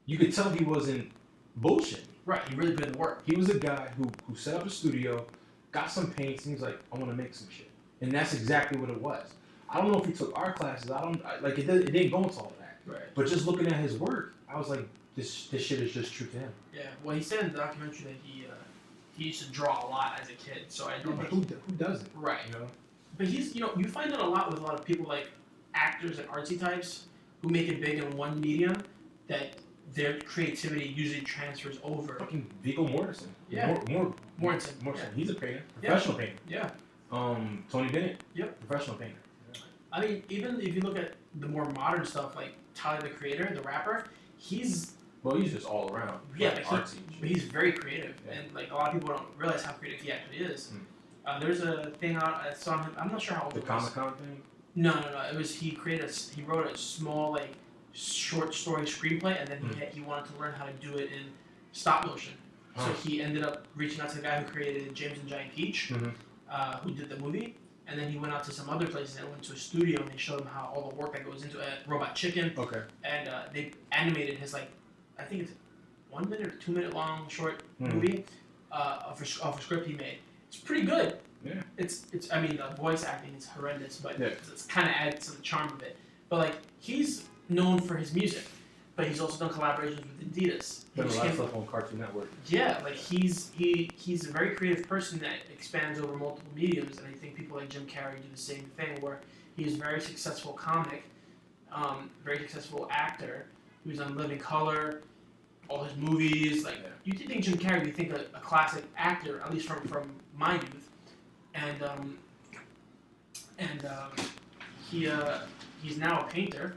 You could tell he wasn't bullshit. Right, he really put in the work. He was a guy who set up a studio, got some paints, and he's like, I want to make some shit. And that's exactly what it was. I don't know if he took art classes, it didn't go into all that. Right. But just looking at his work, I was like, this shit is just true to him. Yeah, well, he said in the documentary that he used to draw a lot as a kid, so I don't think... Who doesn't? Right. You know? But you find that a lot with a lot of people like actors and artsy types who make it big in one medium, that their creativity usually transfers over. Fucking Viggo Mortensen. Yeah. Mortensen. Yeah. He's a painter. Professional painter. Yeah. Tony Bennett. Yep. Professional painter. I mean, even if you look at the more modern stuff, like Tyler the Creator, the rapper, he's just all around. Yeah, like but artsy. he's very creative, Yeah. and like a lot of people don't realize how creative he actually is. There's a thing I saw him. I'm not sure how old The it was. Comic-Con thing? No. It was he wrote a small like short story screenplay, and then he wanted to learn how to do it in stop motion. So he ended up reaching out to the guy who created James and Giant Peach, who did the movie, and then he went out to some other places and went to a studio and they showed him how all the work that goes into it. Robot Chicken. Okay. And they animated his I think it's 1 minute or 2 minute long short movie of a script he made. It's pretty good. Yeah. It's I mean the voice acting is horrendous, but yeah. it's kind of adds to the charm of it. But like he's known for his music, but he's also done collaborations with Adidas. Done a lot of stuff on Cartoon Network. Yeah, like he's a very creative person that expands over multiple mediums, and I think people like Jim Carrey do the same thing, where he's a very successful comic, very successful actor who's on Living Color, all his movies. Like you think Jim Carrey, you think a classic actor, at least from my youth, and he's now a painter.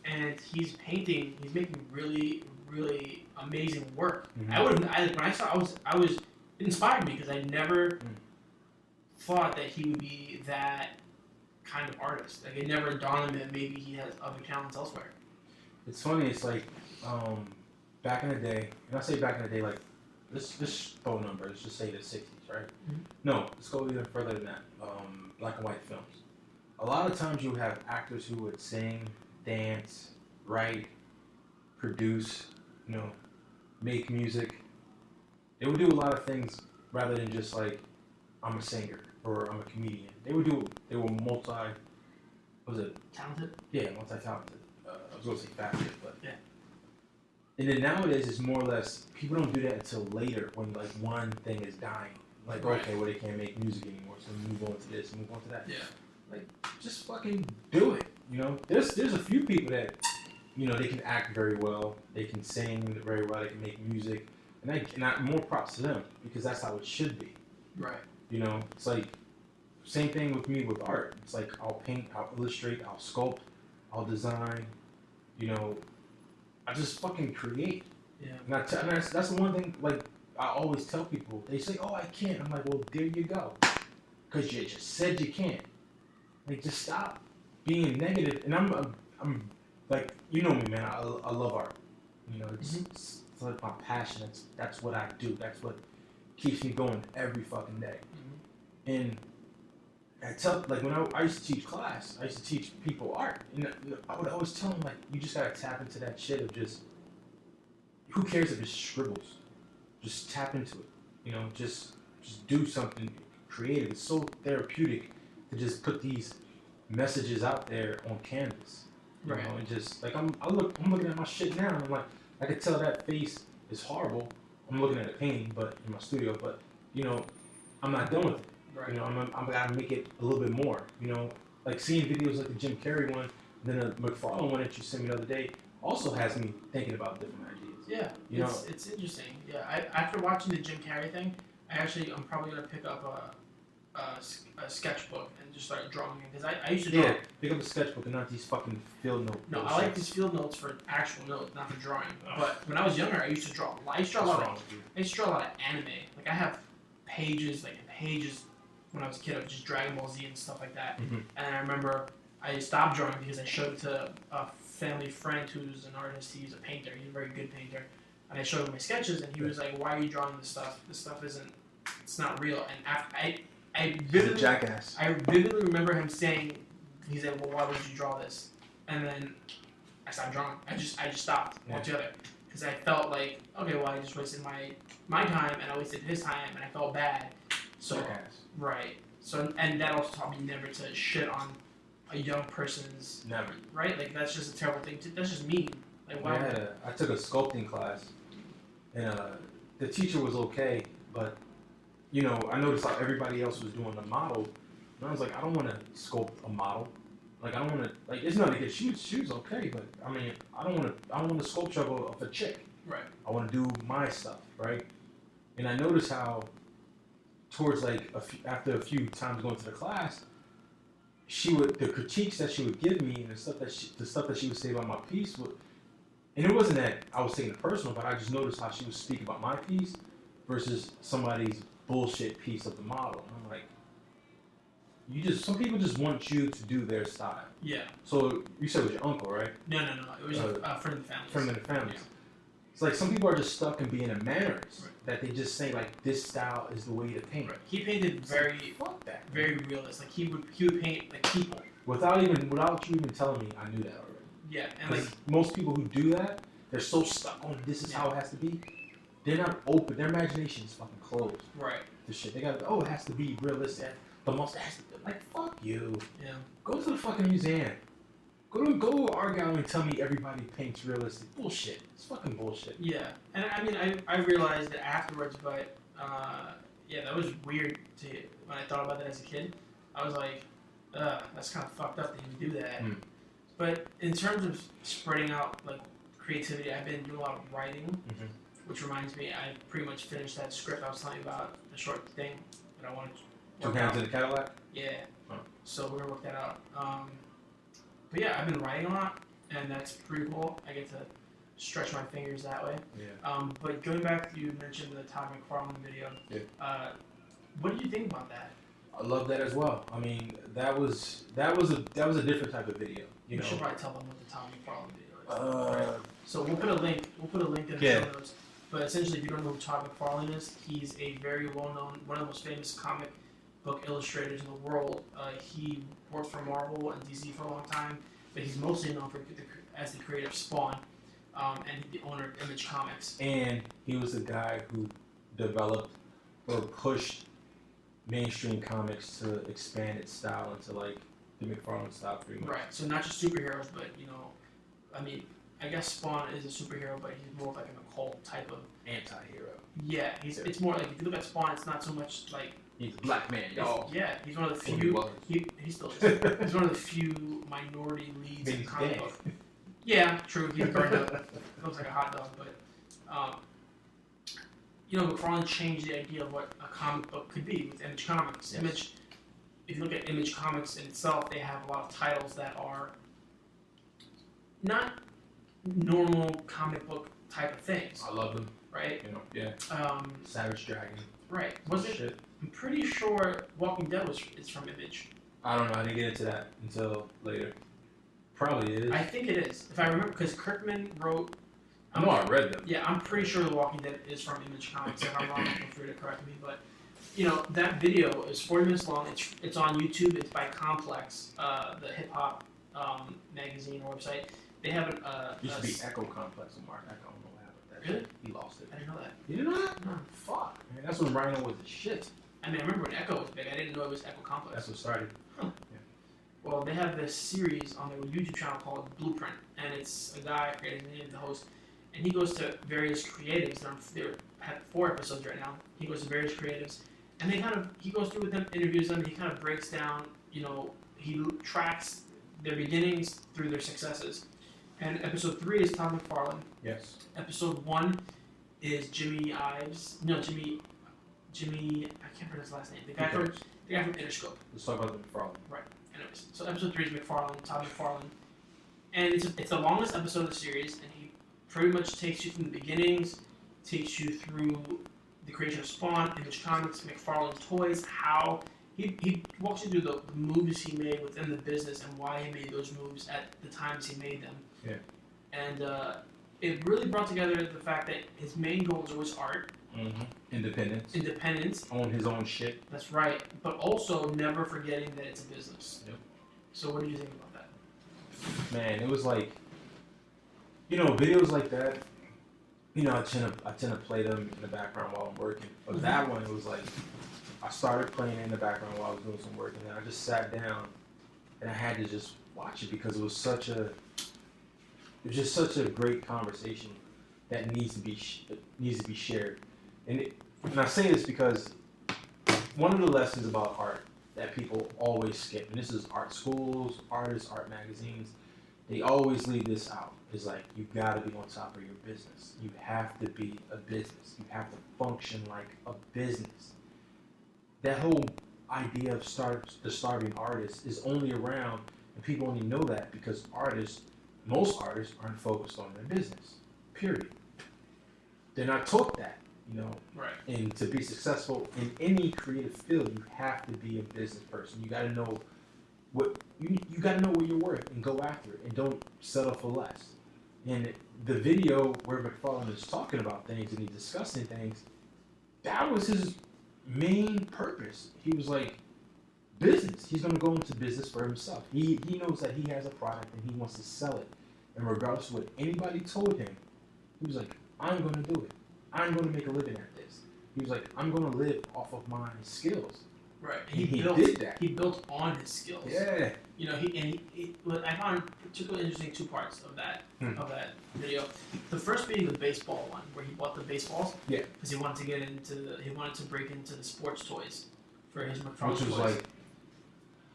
And he's making really, really amazing work. When I saw, it inspired me because I never thought that he would be that kind of artist. Like it never dawned on me that maybe he has other talents elsewhere. It's funny. It's like back in the day, and I say back in the day, like let's throw numbers. Let's just say the '60s, right? No, let's go even further than that. Black and white films. A lot of times you would have actors who would sing, dance, write, produce, make music. They would do a lot of things rather than just like, I'm a singer or I'm a comedian. They were Talented? Yeah, multi-talented. I was going to say faceted, but yeah. And then nowadays it's more or less, people don't do that until later when like one thing is dying. Like, right. Okay, well they can't make music anymore, so move on to this, move on to that. Yeah. Like, just fucking do it. There's a few people that, they can act very well, they can sing very well, they can make music, and I more props to them because that's how it should be. Right. It's like same thing with me with art. It's like I'll paint, I'll illustrate, I'll sculpt, I'll design. I just fucking create. Yeah. And that's the one thing. Like I always tell people, they say, "Oh, I can't." I'm like, "Well, there you go," because you just said you can't. Like, just stop being negative. And I'm like, you know me, man. I love art. It's like my passion. That's what I do. That's what keeps me going every fucking day. And I tell, like, when I used to teach class, I used to teach people art, and I would always tell them, like, you just gotta tap into that shit of just, who cares if it's scribbles? Just tap into it. Just do something creative. It's so therapeutic to just put these messages out there on canvas, and just like I'm looking at my shit now, and I'm like, I could tell that face is horrible, I'm looking at a painting, but in my studio, but you know, I'm not done with it. Right. You know, I'm gotta make it a little bit more. You know, like seeing videos like the Jim Carrey one, then the McFarlane one that you sent me the other day, also has me thinking about different ideas. Yeah, you know, it's interesting. Yeah, after watching the Jim Carrey thing, I'm probably gonna pick up a sketchbook and just start drawing it because I used to draw. Yeah, pick up a sketchbook and not these fucking field notes. No, I like these field notes for actual notes, not for drawing. But when I was younger, I used to draw. I used to draw a lot of anime. Like I have pages, when I was a kid of just Dragon Ball Z and stuff like that. Mm-hmm. And I remember I stopped drawing because I showed it to a family friend who's an artist. He's a painter. He's a very good painter. And I showed him my sketches, and he was like, "Why are you drawing this stuff? This stuff it's not real." And after I vividly remember him saying, he said, "Well, why would you draw this?" And then I stopped drawing. I just stopped altogether because I felt like, okay, well, I just wasted my time and I wasted his time, and I felt bad. So right. So and that also taught me never to shit on a young person's right. Like that's just a terrible thing. That's just mean. Like why? I took a sculpting class, and the teacher was okay, but you know, I noticed how everybody else was doing the model, and I was like, I don't want to sculpt a model. Like I don't want to. Like it's not against shoes okay, but I mean, I don't want to sculpture of a chick. Right. I want to do my stuff, right? And I noticed how, towards like after a few times going to the class, the critiques that she would give me and the stuff that she would say about my piece would. And it wasn't that I was taking it personal, but I just noticed how she would speak about my piece versus somebody's bullshit piece of the model. And I'm like, some people just want you to do their style. Yeah. So you said it was your uncle, right? No. It was a friend of the family. Friend of the family. Yeah. It's like some people are just stuck in being a mannerist that they just say like this style is the way to paint. Right. He painted very realist. Like he would paint like people. Without you even telling me, I knew that already. Yeah, and like most people who do that, they're so stuck on this is how it has to be. They're not open. Their imagination is fucking closed. Right. The shit. They got it has to be realistic. The most has to be like fuck you. Yeah. Go to the fucking museum. Go to art gallery and tell me everybody paints realistic. Bullshit. It's fucking bullshit. Yeah, and I mean I realized that afterwards, but that was weird when I thought about that as a kid. I was like, that's kind of fucked up that you do that. But in terms of spreading out like creativity, I've been doing a lot of writing, which reminds me, I pretty much finished that script I was telling you about, the short thing that I wanted to work Two out. Hands in the Cadillac? Yeah. Oh. So we're gonna work that out. But yeah, I've been writing a lot, and that's pretty cool. I get to stretch my fingers that way. Yeah. But going back, you mentioned the Todd McFarlane video. Yeah. What did you think about that? I love that as well. I mean, that was a different type of video. You should probably tell them what the Todd McFarlane video is. Right? So we'll put a link. in the show notes. But essentially, if you don't know who Todd McFarlane is, he's a very well-known, one of the most famous comic book illustrators in the world. He worked for Marvel and DC for a long time, but he's mostly known as the creator of Spawn, and the owner of Image Comics. And he was the guy who developed or pushed mainstream comics to expand its style into like the McFarlane style pretty much. Right. So not just superheroes, but I mean, I guess Spawn is a superhero, but he's more like an occult type of anti-hero. Yeah, it's more like if you look at Spawn, it's not so much like he's a black man, y'all. Yeah, he's one of the few. He still is. He's one of the few minority leads in comic book. Yeah, true. He's burned up. Looks like a hot dog, but McFarlane changed the idea of what a comic book could be with Image Comics. Yes. If you look at Image Comics in itself, they have a lot of titles that are not normal comic book type of things. I love them. Right? Savage Dragon. Right. I'm pretty sure Walking Dead is from Image. I don't know. I didn't get into that until later. Probably is. I think it is. If I remember, because Kirkman wrote... I read them. Yeah, I'm pretty sure The Walking Dead is from Image Comics. If I'm wrong, feel free to correct me. But, that video is 40 minutes long. It's on YouTube. It's by Complex, the hip-hop magazine or website. They have an... used to be Echo Complex and Mark Echo. I don't know what happened. Really? He lost it. I didn't know that. You didn't know that? No. Fuck. Man, that's when Rhino was the shit. I mean, I remember when Echo was big. I didn't know it was Echo Complex. That's what started. Huh. Yeah. Well, they have this series on their YouTube channel called Blueprint. And it's a guy, I forget his name, the host. and he goes to various creatives. They have 4 episodes right now. He goes to various creatives, and he goes through with them, interviews them. He kind of breaks down, he tracks their beginnings through their successes. And episode 3 is Todd McFarlane. Yes. Episode 1 is Jimmy Ives. No, Jimmy. I can't pronounce his last name. The guy from Interscope. Let's talk about the McFarlane. Right. Anyways, so episode 3 is McFarlane, Todd McFarlane, and it's the longest episode of the series, and he pretty much takes you from the beginnings, takes you through the creation of Spawn, Image Comics, McFarlane's toys, how he walks you through the moves he made within the business and why he made those moves at the times he made them. Yeah. And it really brought together the fact that his main goals was art. Mm-hmm. Independence. Own his own shit. That's right. But also never forgetting that it's a business. Yep. So what do you think about that? Man, it was like, videos like that, I tend to play them in the background while I'm working. But that one, it was like, I started playing it in the background while I was doing some work, and then I just sat down and I had to just watch it because it was just such a great conversation that needs to be shared. And I say this because one of the lessons about art that people always skip, and this is art schools, artists, art magazines, they always leave this out. It's like, you gotta be on top of your business. You have to be a business. You have to function like a business. That whole idea of the starving artist is only around, and people only know that because most artists aren't focused on their business, period. They're not taught that, Right. And to be successful in any creative field, you have to be a business person. You got to know what you got to know what you're worth and go after it, and don't settle for less. And the video where McFarlane is talking about things and he's discussing things, that was his main purpose. He was like, business. He's going to go into business for himself. He knows that he has a product and he wants to sell it. And regardless of what anybody told him, he was like, I'm going to do it. I'm going to make a living at this. He was like, I'm going to live off of my skills. Right. He did that. He built on his skills. Yeah. I found particularly interesting 2 parts of that video. The first being the baseball one, where he bought the baseballs. Yeah. Because he wanted to break into the sports toys for his McFarlane Which was toys.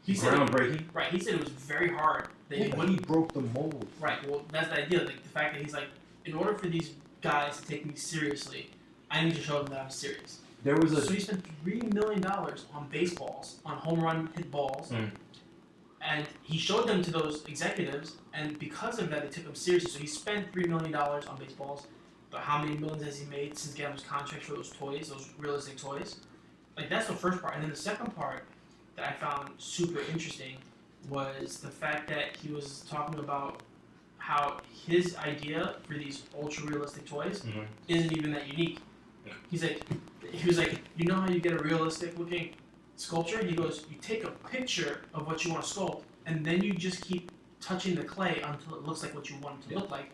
like groundbreaking. Right. He said it was very hard. But he broke the mold. Right. Well, that's the idea. Like the fact that he's like, in order for these guys to take me seriously, I need to show them that I'm serious. So he spent $3 million on baseballs, on home run hit balls, and he showed them to those executives, and because of that, they took him seriously. So he spent $3 million on baseballs, but how many millions has he made since getting those contracts for those toys, those realistic toys? Like, that's the first part. And then the second part that I found super interesting was the fact that he was talking about how his idea for these ultra-realistic toys isn't even that unique. He was like, you know how you get a realistic-looking sculpture? He goes, you take a picture of what you want to sculpt, and then you just keep touching the clay until it looks like what you want it to look like,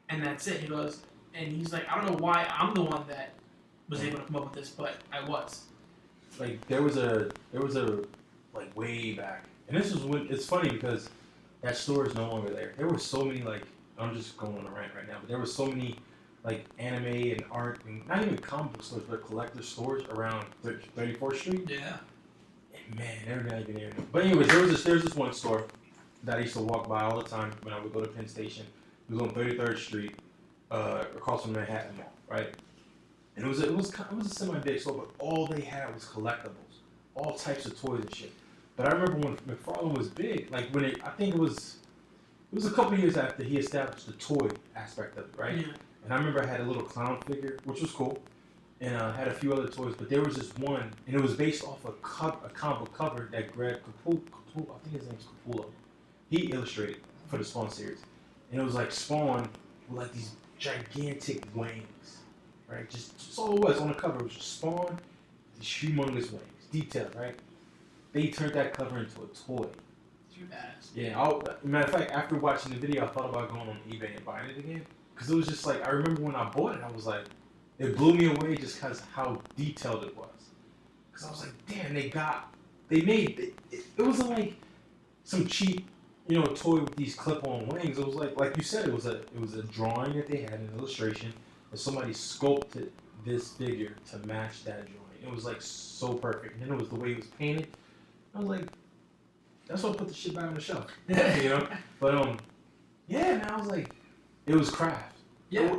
and that's it. He goes, and he's like, I don't know why I'm the one that was able to come up with this, but I was. Like there was a like way back, and this was when it's funny because that store is no longer there. There were so many I'm just going on a rant right now, but there were so many anime and art and not even comic book stores, but collector stores around 34th Street. Yeah. And man, they're not even there anymore. But anyways, there's this one store that I used to walk by all the time when I would go to Penn Station. It was on 33rd Street, across from Manhattan Mall, right? And it was a semi-big store, but all they had was collectibles, all types of toys and shit. But I remember when McFarlane was big, I think it was a couple years after he established the toy aspect of it, right? Yeah. And I remember I had a little clown figure, which was cool, and had a few other toys. But there was this one, and it was based off a comic book cover that Greg Capullo, I think his name's Capullo, he illustrated for the Spawn series. And it was like Spawn with these gigantic wings, right? Just all it was on the cover. It was just Spawn, these humongous wings, detailed, right? They turned that cover into a toy. Too badass. Yeah, matter of fact, after watching the video, I thought about going on eBay and buying it again. Because it was just I remember when I bought it, I was like, it blew me away just because how detailed it was. Because I was like, damn, it wasn't like some cheap a toy with these clip-on wings. It was like you said, it was a drawing that they had, an illustration, and somebody sculpted this figure to match that drawing. It was like so perfect. And then it was the way it was painted. I was like, that's what put the shit back on the shelf. But yeah, man, I was like, it was craft. Yeah.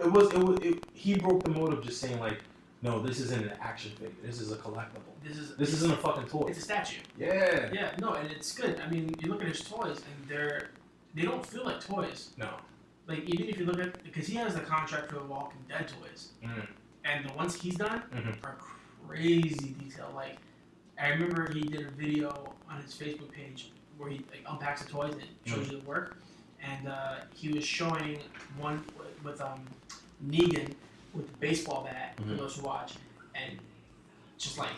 He broke the mold of just saying like, no, this isn't an action figure. This is a collectible. This isn't a fucking toy. It's a statue. Yeah. Yeah, no, and it's good. I mean, you look at his toys, and they don't feel like toys. No. Like, even if you look at, because he has the contract for the Walking Dead toys, and the ones he's done are crazy detailed. Like, I remember he did a video on his Facebook page where he like unpacks the toys and shows you the work, and he was showing one with Negan with the baseball bat for those who watch, and just like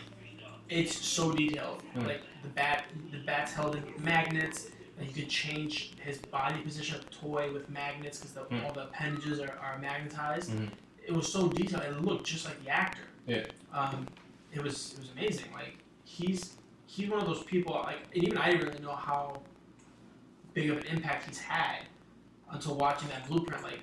it's so detailed. Like the bat's held in magnets. And you could change his body position of the toy with magnets because all the appendages are magnetized. It was so detailed. It looked just like the actor. Yeah. It was amazing. Like he's one of those people. Like, and even I didn't really know how big of an impact he's had until watching that blueprint. Like,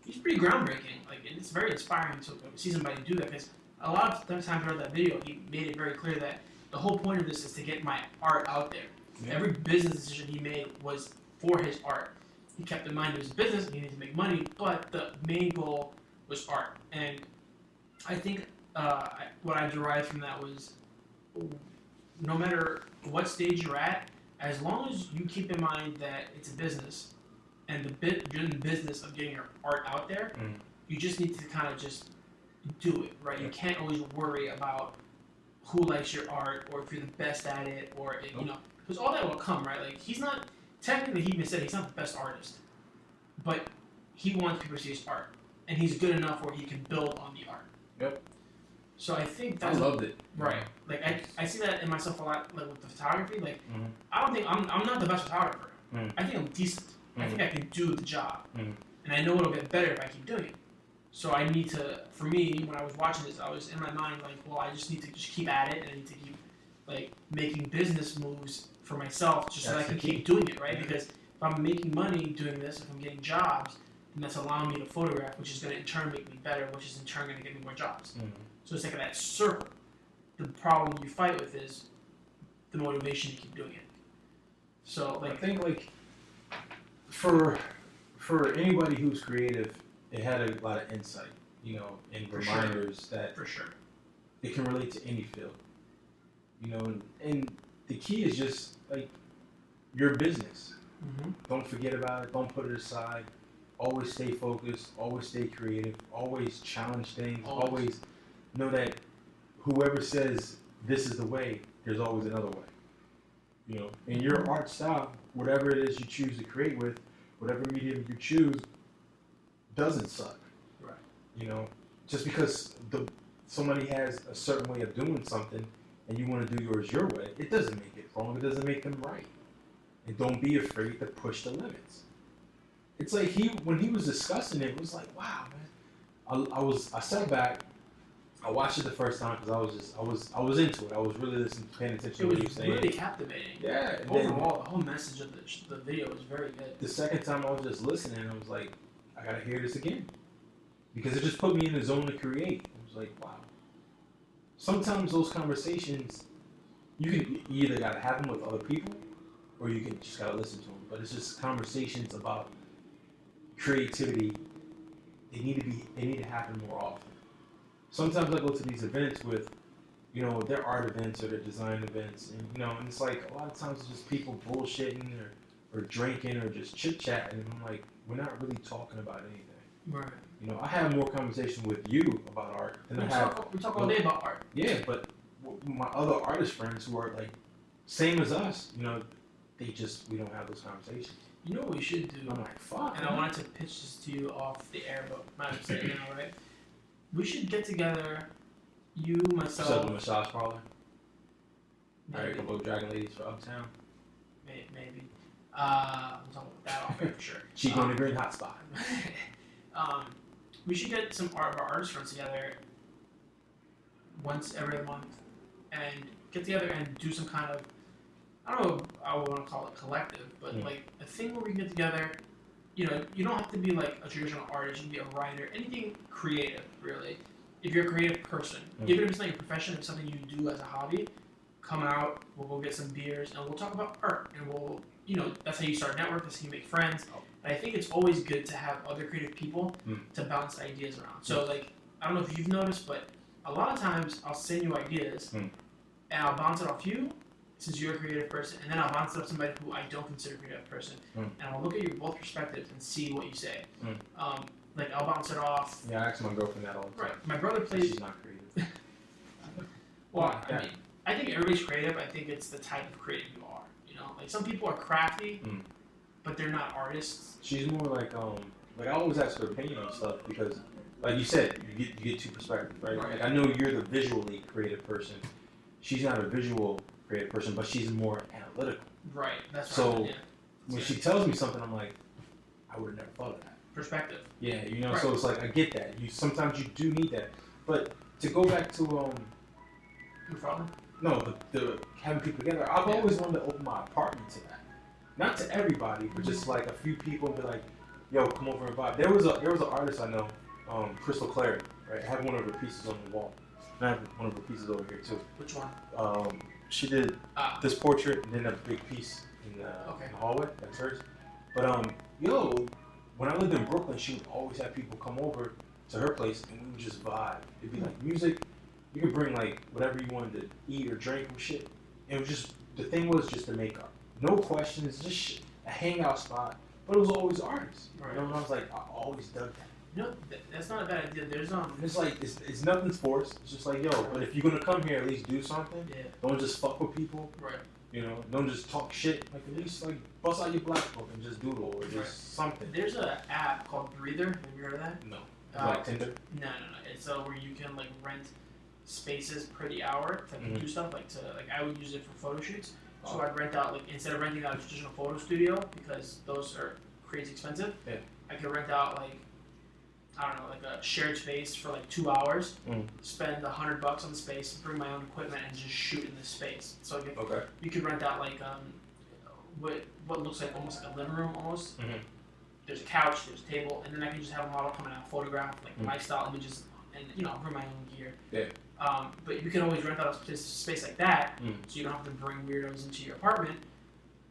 he's pretty groundbreaking. Like, and it's very inspiring to see somebody do that because a lot of times I read that video, he made it very clear that the whole point of this is to get my art out there. Yeah. Every business decision he made was for his art. He kept in mind it was a business, he needed to make money, but the main goal was art. And I think what I derived from that was no matter what stage you're at, as long as you keep in mind that it's a business and you're in the business of getting your art out there, you just need to kind of just do it, right? You can't always worry about who likes your art or if you're the best at it or, because all that will come, right? Like, he's not, technically he even said he's not the best artist, but he wants people to see his art, and he's good enough where he can build on the art. Yep. So I think that's... I loved it. Right. Like, I see that in myself a lot, like, with the photography. Like, I don't think, I'm not the best photographer. I think I'm decent. I think I can do the job. And I know it'll get better if I keep doing it. So I need to, for me, when I was watching this, I was in my mind like, well, I just need to just keep at it, and I need to keep, like, making business moves for myself just so that I can keep doing it, right? Because if I'm making money doing this, if I'm getting jobs, then that's allowing me to photograph, which is going to in turn make me better, which is in turn going to get me more jobs. So it's like that circle. The problem you fight with is the motivation to keep doing it. So, like, I think, like, for anybody who's creative, it had a lot of insight, and reminders that for sure it can relate to any field, and the key is just like your business. Don't forget about it. Don't put it aside. Always stay focused. Always stay creative. Always challenge things. Always know that whoever says this is the way, there's always another way. And your art style, whatever it is you choose to create with, whatever medium you choose, doesn't suck. Right. Just because somebody has a certain way of doing something and you want to do yours your way, it doesn't make it wrong. It doesn't make them right. And don't be afraid to push the limits. It's like when he was discussing it was like, wow, man. I sat back. I watched it the first time because I was into it. I was really listening, paying attention to what he was saying. It was really captivating. Yeah. Overall, the whole message of the video was very good. The second time I was just listening, I was like, I gotta hear this again. Because it just put me in the zone to create. I was like, wow. Sometimes those conversations, you either gotta have them with other people, or you can just gotta listen to them. But it's just conversations about creativity. They need to happen more often. Sometimes I go to these events with, their art events or their design events, and it's like a lot of times it's just people bullshitting or drinking or just chit-chatting, and I'm like, we're not really talking about anything. Right. I have more conversation with you about art than we talk all day about art. Yeah, but my other artist friends who are like same as us, we don't have those conversations. You know what we should do? I'm like, fuck. And I wanted to pitch this to you off the air, but might have said it now, right? We should get together, you, myself. Set up a massage parlor. Alright, a couple of Dragon Ladies for Uptown. Maybe. We'll talk about that off air for sure. Chico and the Grin hotspot. We should get some of our artist friends together once every month and get together and do some kind of I don't know if I would want to call it collective, but like a thing where we can get together. You know, you don't have to be like a traditional artist. You can be a writer, anything creative, really. If you're a creative person, even if it's not your profession, if it's something you do as a hobby, come out. We'll go get some beers and we'll talk about art, and we'll, you know, that's how you start a network. That's how you make friends. And I think it's always good to have other creative people to bounce ideas around. So like, I don't know if you've noticed, but a lot of times I'll send you ideas and I'll bounce it off you, since you're a creative person, and then I'll bounce it off somebody who I don't consider a creative person, and I'll look at your both perspectives and see what you say. Like I'll bounce it off. Yeah, I ask my girlfriend that all the time. Right, my brother plays. She's not creative. Well, I mean, I think everybody's creative. I think it's the type of creative you are. You know, like some people are crafty, but they're not artists. She's more like I always ask her opinion on stuff because, like you said, you get two perspectives, right? Like I know you're the visually creative person. She's not a visual creative person, but she's more analytical. Right. That's so right. Yeah. When she tells me something, I'm like, I would have never thought of that. Perspective. Yeah, you know. Right. So it's like I get that. Sometimes you do need that, but to go back to Your father? No, the having people together. I've always wanted to open my apartment to that. Not to everybody, but just like a few people and be like, "Yo, come over and vibe." There was an artist I know, Crystal Clary. Right, I have one of her pieces on the wall. And I have one of her pieces over here too. Which one? She did this portrait and then a big piece in the hallway. That's hers. But when I lived in Brooklyn, she would always have people come over to her place and we would just vibe. It'd be like music. You could bring like whatever you wanted to eat or drink or shit. It was just the thing was just the makeup. No questions, just a hangout spot. But it was always artists. Right. You know, and I was like, I always dug that. No, that's not a bad idea. There's It's like it's nothing's forced. It's just like but if you're gonna come here, at least do something. Yeah. Don't just fuck with people. Right. You know, don't just talk shit. Like at least like bust out your black book and just doodle or just something. There's an app called Breather. Have you heard of that? No. Like Tinder? No. It's where you can like rent spaces per the hour to do stuff. Like I would use it for photo shoots. So I'd rent out instead of renting out a traditional photo studio because those are crazy expensive. Yeah. I could rent out I don't know, like a shared space for like 2 hours, spend $100 on the space, bring my own equipment, and just shoot in this space. So you could rent out what looks like almost like a living room almost. There's a couch, there's a table, and then I can just have a model come out, photograph lifestyle images, and bring my own gear. Yeah. But you can always rent out a space like that, so you don't have to bring weirdos into your apartment,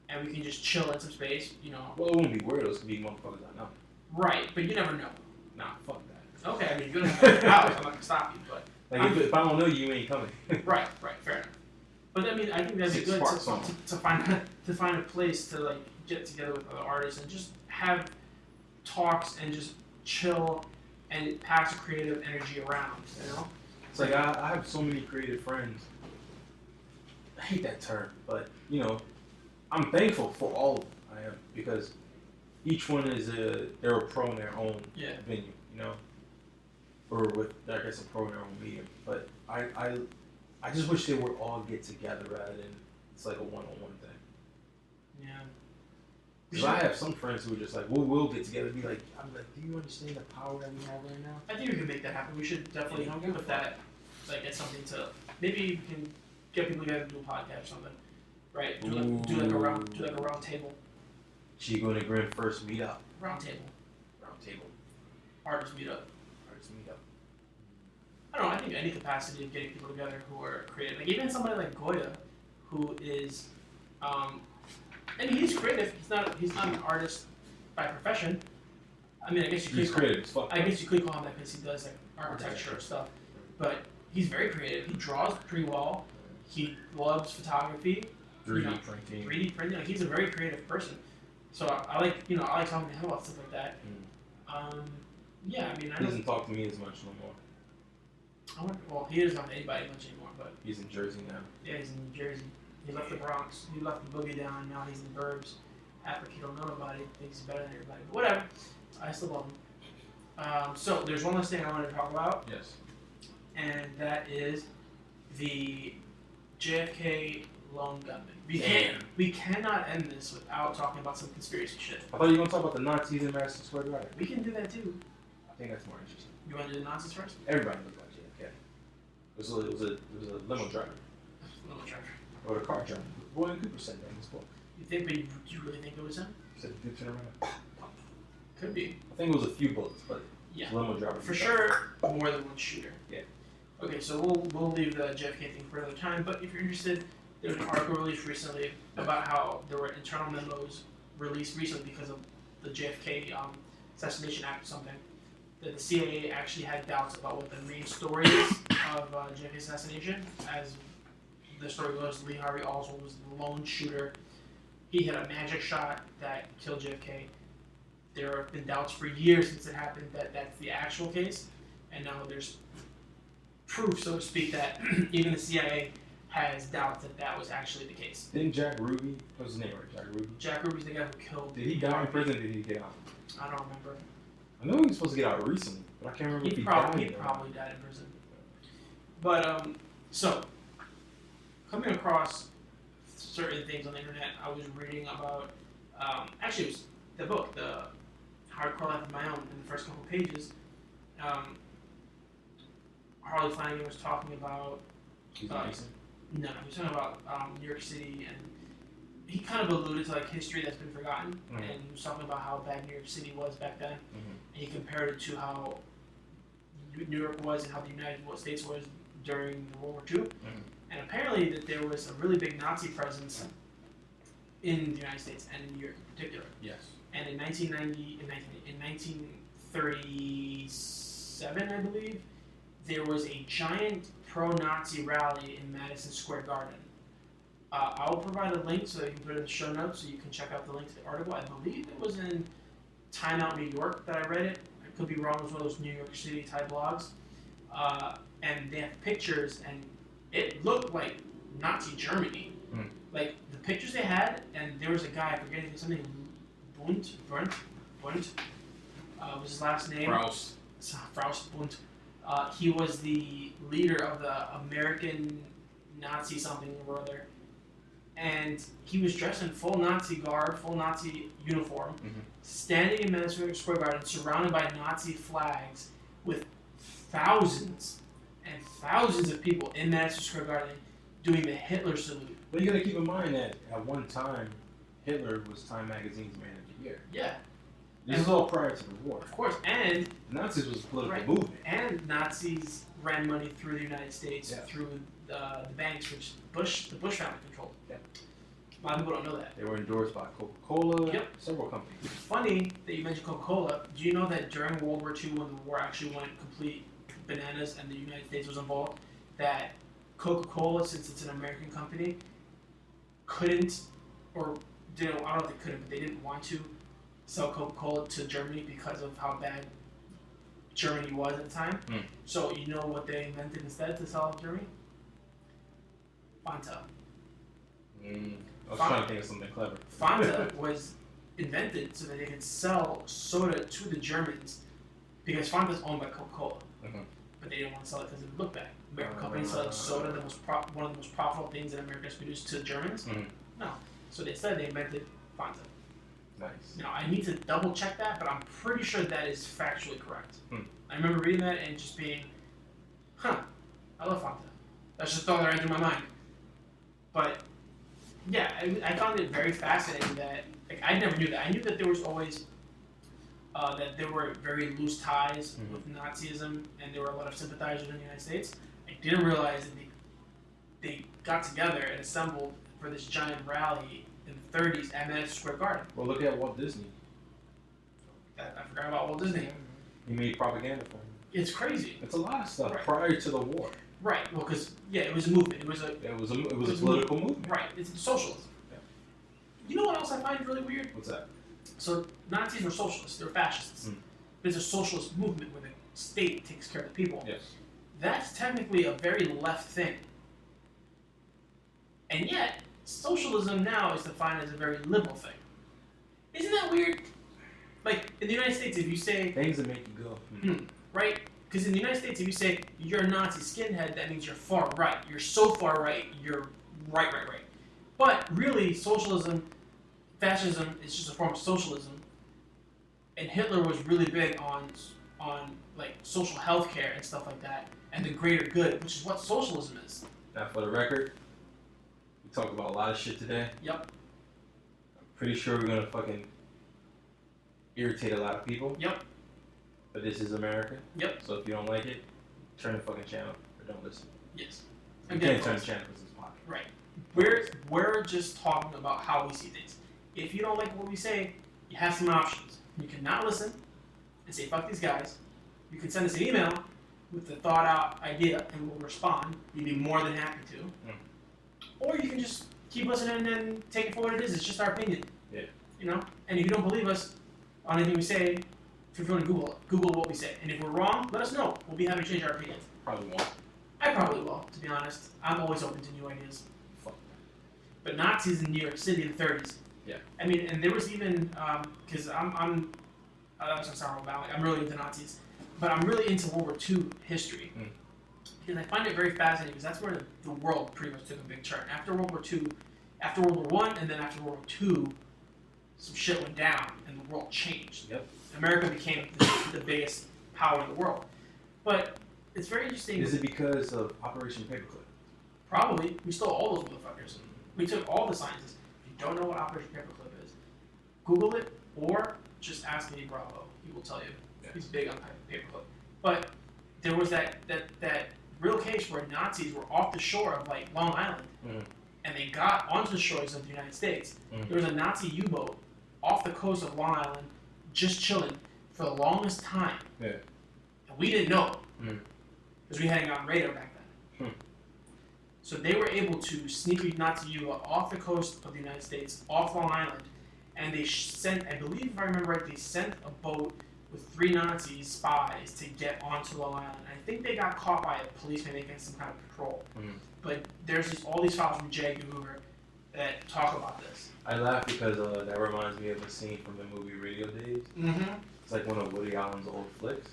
and we can just chill in some space. Well, it won't be weirdos; it could be motherfuckers I know. Right, but you never know. Nah, fuck that. Okay, I mean, you're gonna have your house. I'm not gonna stop you, but if I don't know you, you ain't coming. right, fair enough. But I mean, I think that'd be good to find a place to get together with other artists and just have talks and just chill and pass creative energy around. You know, it's like I have so many creative friends. I hate that term, but I'm thankful for all of them. I am because. Each one they're a pro in their own venue, or with I guess a pro in their own medium. But I just wish they would all get together rather than it's like a one-on-one thing. Yeah. Because I have some friends who are just like, we'll get together and be like, I'm like, do you understand the power that we have right now? I think we can make that happen. We should definitely put that as something to maybe we can get people together and do a podcast or something, right? Do like a round table. Chico and Grin first meet up. Round table. Artists meet up. I don't know. I think any capacity of getting people together who are creative, even somebody like Goya, who is, he's creative. He's not an artist by profession. I mean, I guess you could. He's creative. I guess you could call him that because he does architecture and stuff. But he's very creative. He draws pretty well. He loves photography. 3D printing. He's a very creative person. So I like talking to him about stuff like that. Yeah, I mean, he doesn't talk to me as much no more. He doesn't talk to anybody much anymore, but he's in Jersey now. Yeah, he's in Jersey. He left the Bronx. He left the boogie down. Now he's in the burbs. After he don't know nobody, thinks he's better than everybody. But whatever. I still love him. So there's one last thing I wanted to talk about. Yes. And that is the JFK lone gunman. We cannot end this without talking about some conspiracy shit. I thought you were going to talk about the Nazis in Madison Square Garden. We can do that too. I think that's more interesting. You want to do the Nazis first? Everybody looked like JFK. It was a limo driver. Or the car driver. William Cooper said that in his book. You think, but do you really think it was him? He said he did turn around. Could be. I think it was a few bullets, but yeah, limo driver. For sure, more than one shooter. Yeah. Okay, so we'll leave the JFK thing for another time. But if you're interested, there was an article released recently about how there were internal memos released recently because of the JFK Assassination Act or something. That the CIA actually had doubts about what the main story is of JFK assassination. As the story goes, Lee Harvey Oswald was the lone shooter. He hit a magic shot that killed JFK. There have been doubts for years since it happened that that's the actual case, and now there's proof, so to speak, that even the CIA has doubts that that was actually the case. Didn't Jack Ruby, what's his name, right? Jack Ruby? Jack Ruby's the guy who killed. Did he die in prison or did he get out? I don't remember. I know he was supposed to get out recently, but I can't remember if he died. He probably died in prison. But, so, coming across certain things on the internet, I was reading about, actually it was the book, the Hardcore Life of My Own, in the first couple of pages. Harley Flanagan was talking about, he was talking about New York City, and he kind of alluded to like history that's been forgotten, mm-hmm. and he was talking about how bad New York City was back then, mm-hmm. and he compared it to how New York was and how the United States was during World War II, mm-hmm. and apparently that there was a really big Nazi presence in the United States and in New York in particular. Yes. And in 1937, I believe, there was a giant pro-Nazi rally in Madison Square Garden. I will provide a link so that you can put it in the show notes so you can check out the link to the article. I believe it was in Time Out New York that I read it. I could be wrong. It was one of those New York City type blogs. And they have pictures, and it looked like Nazi Germany. Mm. Like, the pictures they had, and there was a guy, forgetting something, Bundt, was his last name. Faust Bundt. He was the leader of the American Nazi something or other, and he was dressed in full Nazi garb, full Nazi uniform, mm-hmm. standing in Madison Square Garden, surrounded by Nazi flags, with thousands and thousands of people in Madison Square Garden doing the Hitler salute. But you gotta keep in mind that at one time, Hitler was Time Magazine's Man of the Year. Yeah. This is all prior to the war. Of course, and Nazis was a political right. movement. And Nazis ran money through the United States, yeah. through the banks, which the Bush family controlled. Yeah. A lot of people don't know that. They were endorsed by Coca-Cola, yep. several companies. It's funny that you mentioned Coca-Cola. Do you know that during World War II, when the war actually went complete bananas and the United States was involved, that Coca-Cola, since it's an American company, couldn't, or didn't, I don't know if they couldn't, but they didn't want to sell Coca-Cola to Germany because of how bad Germany was at the time. Mm. So you know what they invented instead to sell to Germany? Fanta. I was trying to think of something clever. Fanta was invented so that they could sell soda to the Germans because Fanta's owned by Coca-Cola. Mm-hmm. But they didn't want to sell it because it would look bad. American companies selling soda, one of the most profitable things that America has produced to the Germans? Mm-hmm. No. So instead they invented Fanta. Nice. Now, I need to double check that, but I'm pretty sure that is factually correct. Hmm. I remember reading that and just being, I love Fanta. That's just all that entered my mind. But, yeah, I found it very fascinating that, like, I never knew that. I knew that there was always, that there were very loose ties mm-hmm. with Nazism, and there were a lot of sympathizers in the United States. I didn't realize that they got together and assembled for this giant rally in the 30s at Madison Square Garden. Well, look at Walt Disney. I forgot about Walt Disney. He made propaganda for him. It's crazy. It's a lot of stuff right. prior to the war. Right. Well, because it was a movement. It was a political movement. Right. It's socialism. Yeah. You know what else I find really weird? What's that? So Nazis were socialists. They were fascists. But it's a socialist movement where the state takes care of the people. Yes. That's technically a very left thing. And yet, socialism now is defined as a very liberal thing. Isn't that weird? Like, in the United States, if you say... Things that make you go. Right? Because in the United States, if you say, you're a Nazi skinhead, that means you're far right. You're so far right, you're right. But really, socialism, fascism is just a form of socialism. And Hitler was really big on like, social health care and stuff like that, and the greater good, which is what socialism is. Now, for the record, we talked about a lot of shit today. Yep. I'm pretty sure we're gonna fucking irritate a lot of people. Yep. But this is America. Yep. So if you don't like it, turn the fucking channel or don't listen. Yes. You can't turn the channel because it's pocket. Right. We're just talking about how we see things. If you don't like what we say, you have some options. You can not listen and say fuck these guys. You can send us an email with the thought out idea and we'll respond. You'd be more than happy to. Or you can just keep listening and take it for what it is. It's just our opinion. Yeah. You know? And if you don't believe us on anything we say, feel free to Google what we say. And if we're wrong, let us know. We'll be happy to change our opinions. Probably won't. I probably will, to be honest. I'm always open to new ideas. Fuck. But Nazis in New York City in the 30s. Yeah. I mean, and there was even, because I'm really into Nazis, but I'm really into World War II history. Because I find it very fascinating, because that's where the world pretty much took a big turn. After World War II, after World War I, and then after World War II, some shit went down, and the world changed. Yep. America became the biggest power in the world. But it's very interesting. Is it because of Operation Paperclip? Probably. We stole all those motherfuckers. We took all the scientists. If you don't know what Operation Paperclip is, Google it, or just ask Eddie Bravo. He will tell you. Yeah. He's big on paperclip. But there was that real case where Nazis were off the shore of like Long Island, and they got onto the shores of the United States. There was a Nazi U-boat off the coast of Long Island, just chilling for the longest time. Yeah. And we didn't know, because we hadn't gotten radar back then. So they were able to sneak a Nazi U-boat off the coast of the United States, off Long Island, and they sent, I believe if I remember right, they sent a boat with 3 Nazi spies to get onto Long Island. I think they got caught by a policeman making some kind of patrol. But there's just all these files from J. Edgar Hoover that talk about this. I laugh because that reminds me of a scene from the movie Radio Days. It's like one of Woody Allen's old flicks.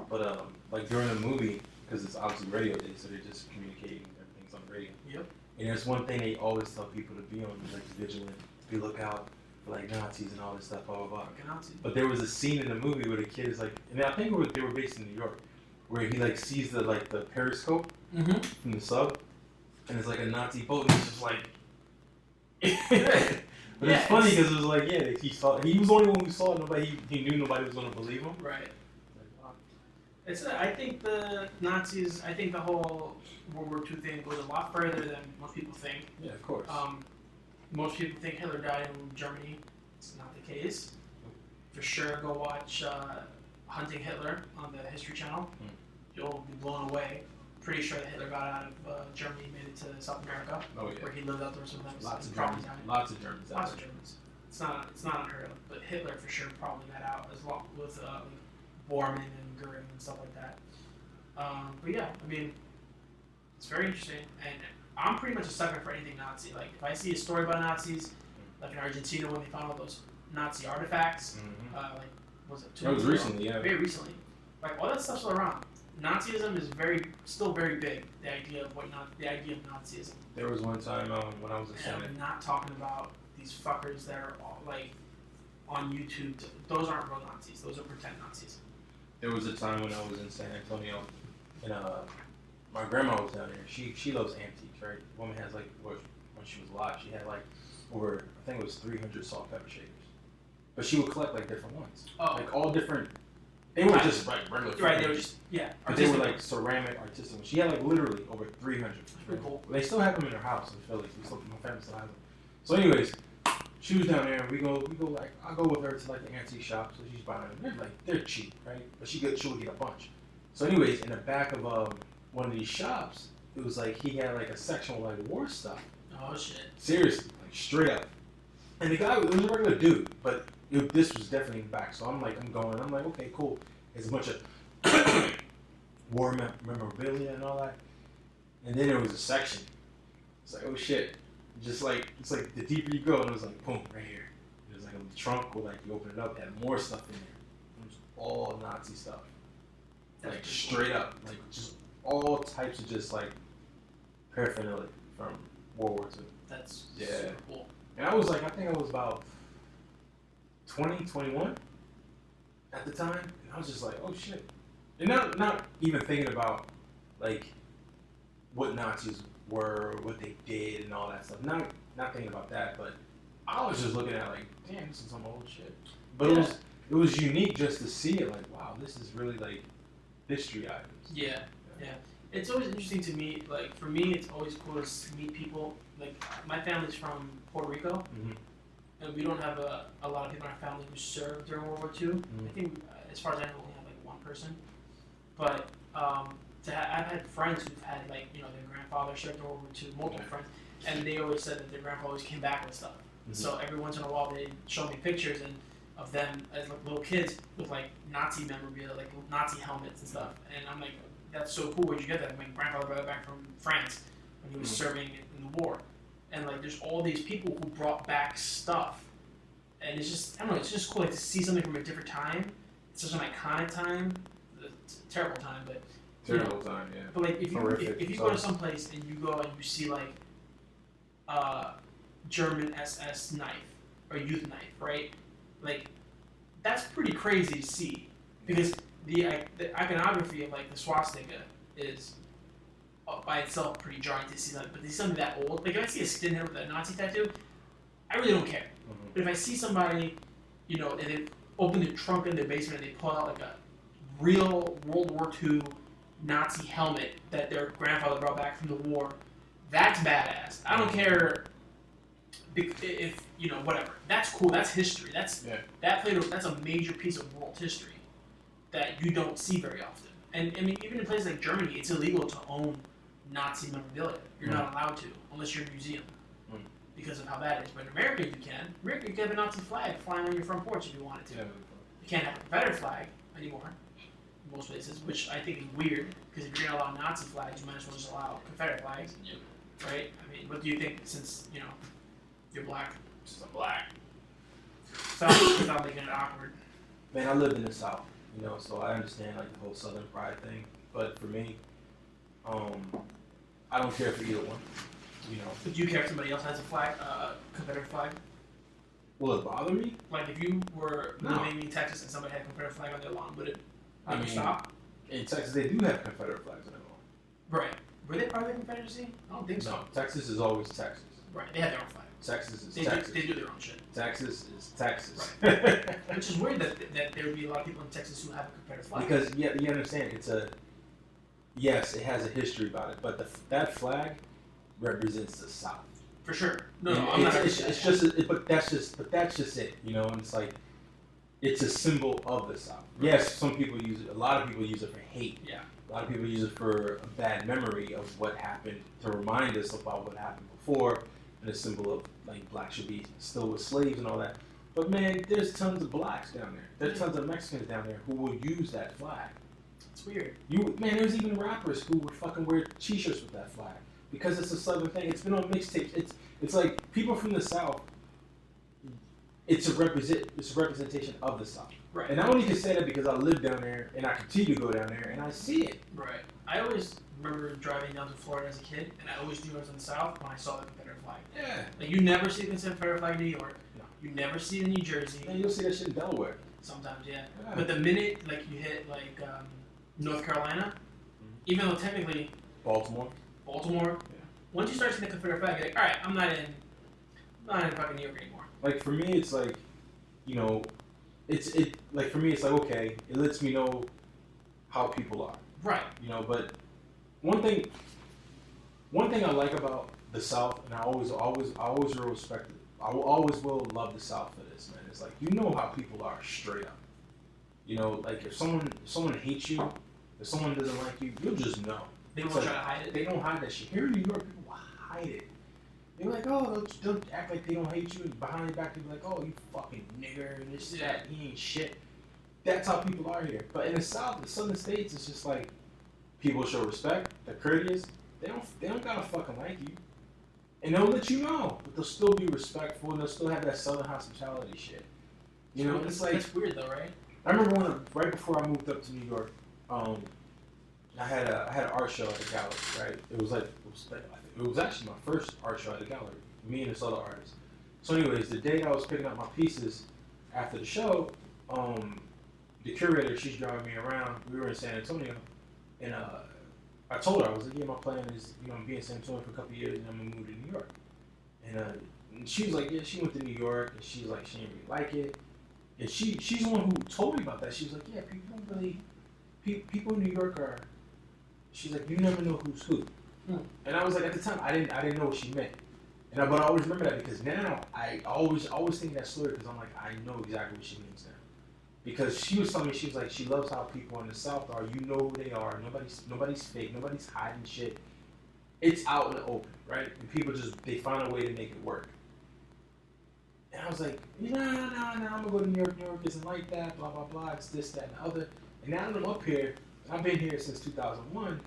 But like during the movie, because it's obviously Radio Days, so they're just communicating, everything's on the radio. Yep. And there's one thing they always tell people to be on, like vigilant, be lookout for like Nazis and all this stuff, blah blah blah. Nazis. But there was a scene in the movie where the kid is like, and I think they were based in New York, where he like sees the periscope from the sub, and it's like a Nazi boat, and he's just like. But it's funny because it was like, yeah, he was the only one who saw it. He knew nobody was going to believe him. Right. I think the Nazis, I think the whole World War II thing goes a lot further than most people think. Yeah, of course. Most people think Hitler died in Germany. It's not the case. For sure, go watch Hunting Hitler on the History Channel. You'll be blown away. Pretty sure that Hitler got out of Germany, made it to South America, where he lived out there sometimes. Lots of Germans. Lots of Germans. Lots of Germans. It's not unheard of. But Hitler for sure probably got out as well with Bormann and Grin and stuff like that. But yeah, I mean, it's very interesting, and I'm pretty much a sucker for anything Nazi. Like if I see a story about Nazis, like in Argentina when they found all those Nazi artifacts, like was it? That was recently, yeah. Very recently. Like all that stuff's still around. Nazism is still very big. The idea of Nazism. There was one time when I was in Senate. I'm not talking about these fuckers that are all, like on YouTube. Those aren't real Nazis. Those are pretend Nazis. There was a time when I was in San Antonio, and my grandma was down there. She loves antiques, right? The woman has like when she was alive, she had like over I think it was 300 salt pepper shakers, but she would collect like different ones, like all different. They weren't just like regular. Right, they were just but they were like ceramic, artistic. She had like literally over 300. Pretty cool. They still have them in her house in Philly. My family still has them. So, anyways, she was down there, and we go like I go with her to like the antique shop, so she's buying them. They're cheap, right? But she would get a bunch. So, anyways, in the back of one of these shops, it was like he had like a section with like war stuff. Oh shit! Seriously, like straight up. And the guy was a regular dude, but this was definitely back. So I'm like, okay, cool. There's a bunch of war memorabilia and all that. And then there was a section. It's like, oh shit. It's like the deeper you go, and it was like, boom, right here. There's like a trunk where like you open it up, it had more stuff in there. It was all Nazi stuff. Like straight up. Like just all types of just like paraphernalia from World War II. That's super cool. And I think I was about 20, 21 at the time, and I was just like, oh shit. And not even thinking about like what Nazis were, what they did, and all that stuff. Not thinking about that, but I was just looking at like, damn, this is some old shit. But it was unique just to see it. Like, wow, this is really like history items. Yeah. It's always interesting to me. Like for me, it's always cool to meet people. Like my family's from Puerto Rico, and we don't have a lot of people in our family who served during World War II. I think, as far as I know, we only have like one person. But I've had friends who've had like their grandfather served in World War II, multiple friends, and they always said that their grandpa always came back with stuff. So every once in a while they'd show me pictures of them as like little kids with like Nazi memorabilia, like Nazi helmets and stuff. And I'm like, that's so cool. Where'd you get that? My grandfather brought it back from France when he was serving in the war. And like, there's all these people who brought back stuff, and it's just, I don't know, it's just cool like to see something from a different time. It's such an iconic time. It's a terrible time, but time, yeah. But like, if you go to some place and you go and you see like German SS knife or youth knife, right? Like, that's pretty crazy to see, because the iconography of like the swastika is by itself pretty jarring to see that. But to see something that old, like if I see a skinhead with a Nazi tattoo, I really don't care. But if I see somebody, and they open the trunk in their basement and they pull out like a real World War II Nazi helmet that their grandfather brought back from the war, that's badass. I don't care if whatever. That's cool. That's history. That's a major piece of world history that you don't see very often. And I mean, even in places like Germany, it's illegal to own Nazi memorabilia. You're not allowed to unless you're in a museum because of how bad it is. But in America, you can. America, you can have a Nazi flag flying on your front porch if you wanted to. You can't have a Confederate flag anymore in most places, which I think is weird, because if you're going to allow Nazi flags, you might as well just allow Confederate flags. Right? I mean, what do you think, since, you're black? Since I'm black. Without making it awkward. Man, I lived in the South, so I understand like the whole Southern pride thing. But for me, I don't care for either one. But do you care if somebody else has a flag, Confederate flag? Will it bother me? Like if you were living in Texas and somebody had a Confederate flag on their lawn, would it stop? In Texas, they do have Confederate flags on their lawn. Right. Were they part of the Confederacy? I don't think so. No, Texas is always Texas. Right. They have their own flag. Texas is Texas. They do their own shit. Texas is Texas. Right. Which is weird that there would be a lot of people in Texas who have a Confederate flag. Because you understand, yes, it has a history about it, but that flag represents the South. For sure. No, I'm not. But that's just it. And it's like, it's a symbol of the South. Yes, some people use it. A lot of people use it for hate. Yeah. A lot of people use it for a bad memory of what happened, to remind us about what happened before, and a symbol of like blacks should be still with slaves and all that. But man, there's tons of blacks down there. There's tons of Mexicans down there who will use that flag. It's weird. There's even rappers who would fucking wear t-shirts with that flag because it's a Southern thing. It's been on mixtapes. It's like people from the South. It's a representation of the South. Right. And I only can say that because I live down there and I continue to go down there and I see it. Right. I always remember driving down to Florida as a kid, and I always knew I was in the South when I saw the Confederate flag. Yeah. Like, you never see the Confederate flag in New York. No. You never see it in New Jersey. And you'll see that shit in Delaware. Sometimes, yeah. But the minute like you hit like North Carolina, even though technically Baltimore. Yeah. Once you start seeing the Confederate flag, you're like, all right, I'm not in fucking New York anymore. Like for me, it's like, like for me, it's like, okay, it lets me know how people are. Right. But one thing I like about the South, and I always will respect it. I always will love the South for this, man. It's like, how people are straight up. Like if someone hates you, if someone doesn't like you, you'll just know. They don't try to hide it. They don't hide that shit. Here in New York, people hide it. They're like, oh, they'll act like they don't hate you, and behind your back, they'll be like, oh, you fucking nigger, and this, that, he ain't shit. That's how people are here. But in the South, the Southern states, it's just like, people show respect, they're courteous, they don't gotta fucking like you. And they'll let you know, but they'll still be respectful, and they'll still have that Southern hospitality shit. It's like... That's weird though, right? I remember right before I moved up to New York, I had an art show at the gallery, right? It was actually my first art show at the gallery, me and this other artist. So anyways, the day I was picking up my pieces after the show, the curator, she's driving me around. We were in San Antonio, and I told her, I was like, yeah, my plan is, I'm being in San Antonio for a couple of years and I'm gonna move to New York. And she was like, yeah, she went to New York and she's like, she didn't really like it. And she's the one who told me about that. She was like, yeah, people in New York are. She's like, you never know who's who. And I was like, at the time, I didn't know what she meant. But I always remember that because now I always think that story because I'm like, I know exactly what she means now. Because she was telling me, she was like, she loves how people in the South are. You know who they are. Nobody's fake. Nobody's hiding shit. It's out in the open, right? And people they find a way to make it work. And I was like, no, I'm gonna go to New York. New York isn't like that. Blah blah blah. It's this, that, and the other. And now that I'm up here, I've been here since 2001.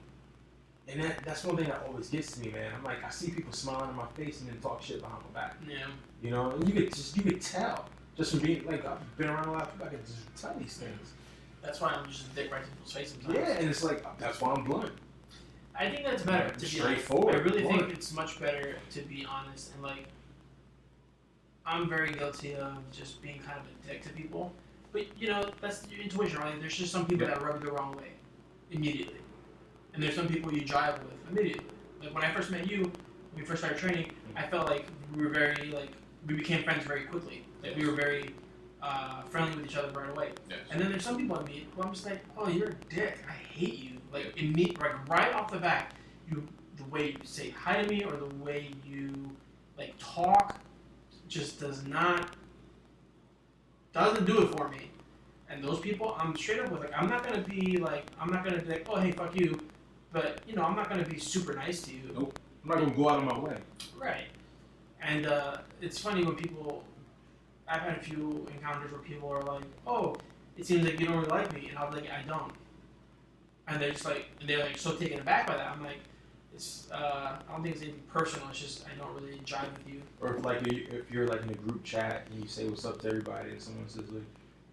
And that's one thing that always gets to me, man. I'm like, I see people smiling in my face and then talk shit behind my back. Yeah. You know, and you could tell just from being like, I've been around a lot of people. I can just tell these things. That's why I'm just a dick right to people's face sometimes. Yeah, and it's like that's why I'm blunt. I think that's better to be straightforward. I really think it's much better to be honest and like. I'm very guilty of just being kind of a dick to people, but you know that's your intuition, right? There's just some people that rub you the wrong way immediately. And there's some people you jive with immediately. Like when I first met you, when we first started training, I felt like we were very we became friends very quickly. Like we were very friendly with each other right away. Yes. And then there's some people I meet who I'm just like, oh, you're a dick. I hate you. Like right off the bat, the way you say hi to me or the way you like talk just doesn't do it for me. And those people, I'm straight up with like, I'm not gonna be like, oh hey, fuck you. But, you know, I'm not going to be super nice to you. Nope. I'm not going to go out of my way. Right. And it's funny when people, I've had a few encounters where people are like, oh, it seems like you don't really like me. And I'll be like, I don't. And they're just like, so taken aback by that. I'm like, I don't think it's anything personal. It's just, I don't really jive with you. Or if you're like in a group chat and you say what's up to everybody and someone says like,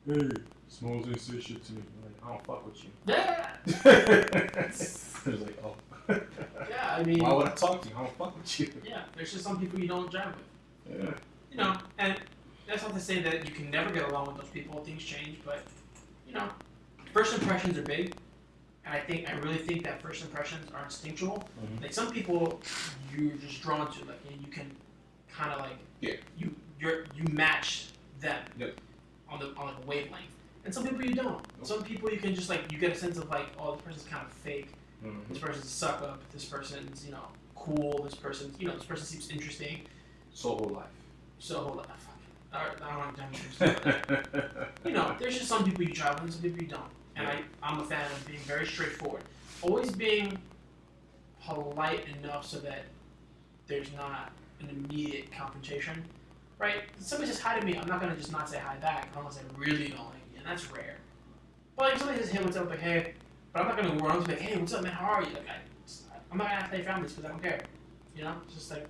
hey, Smalls didn't say shit to me. I'm like, I don't fuck with you. Yeah. It's like, oh. Yeah, I mean. Why would I talk to you? I don't fuck with you. Yeah, there's just some people you don't jive with. Yeah. You know, and that's not to say that you can never get along with those people. Things change, but, you know, first impressions are big. And I really think that first impressions are instinctual. Mm-hmm. Like some people, you're just drawn to, like you can kind of like you match them on like a wavelength. And some people you don't. Nope. Some people you can just like you get a sense of like, oh, this person's kind of fake. Mm-hmm. This person's a suck up. This person's cool. This person seems interesting. So whole life. Fuck it. I don't want to demonstrate. There's just some people you try with and some people you don't. And I'm a fan of being very straightforward. Always being polite enough so that there's not an immediate confrontation. Right? If somebody says hi to me, I'm not going to just not say hi back unless I really don't like you. And that's rare. But like if somebody says, hey, what's up? Like, hey. But I'm not going to run up to like, hey, what's up, man? How are you? Like, I'm not going to ask their families because I don't care. It's just like,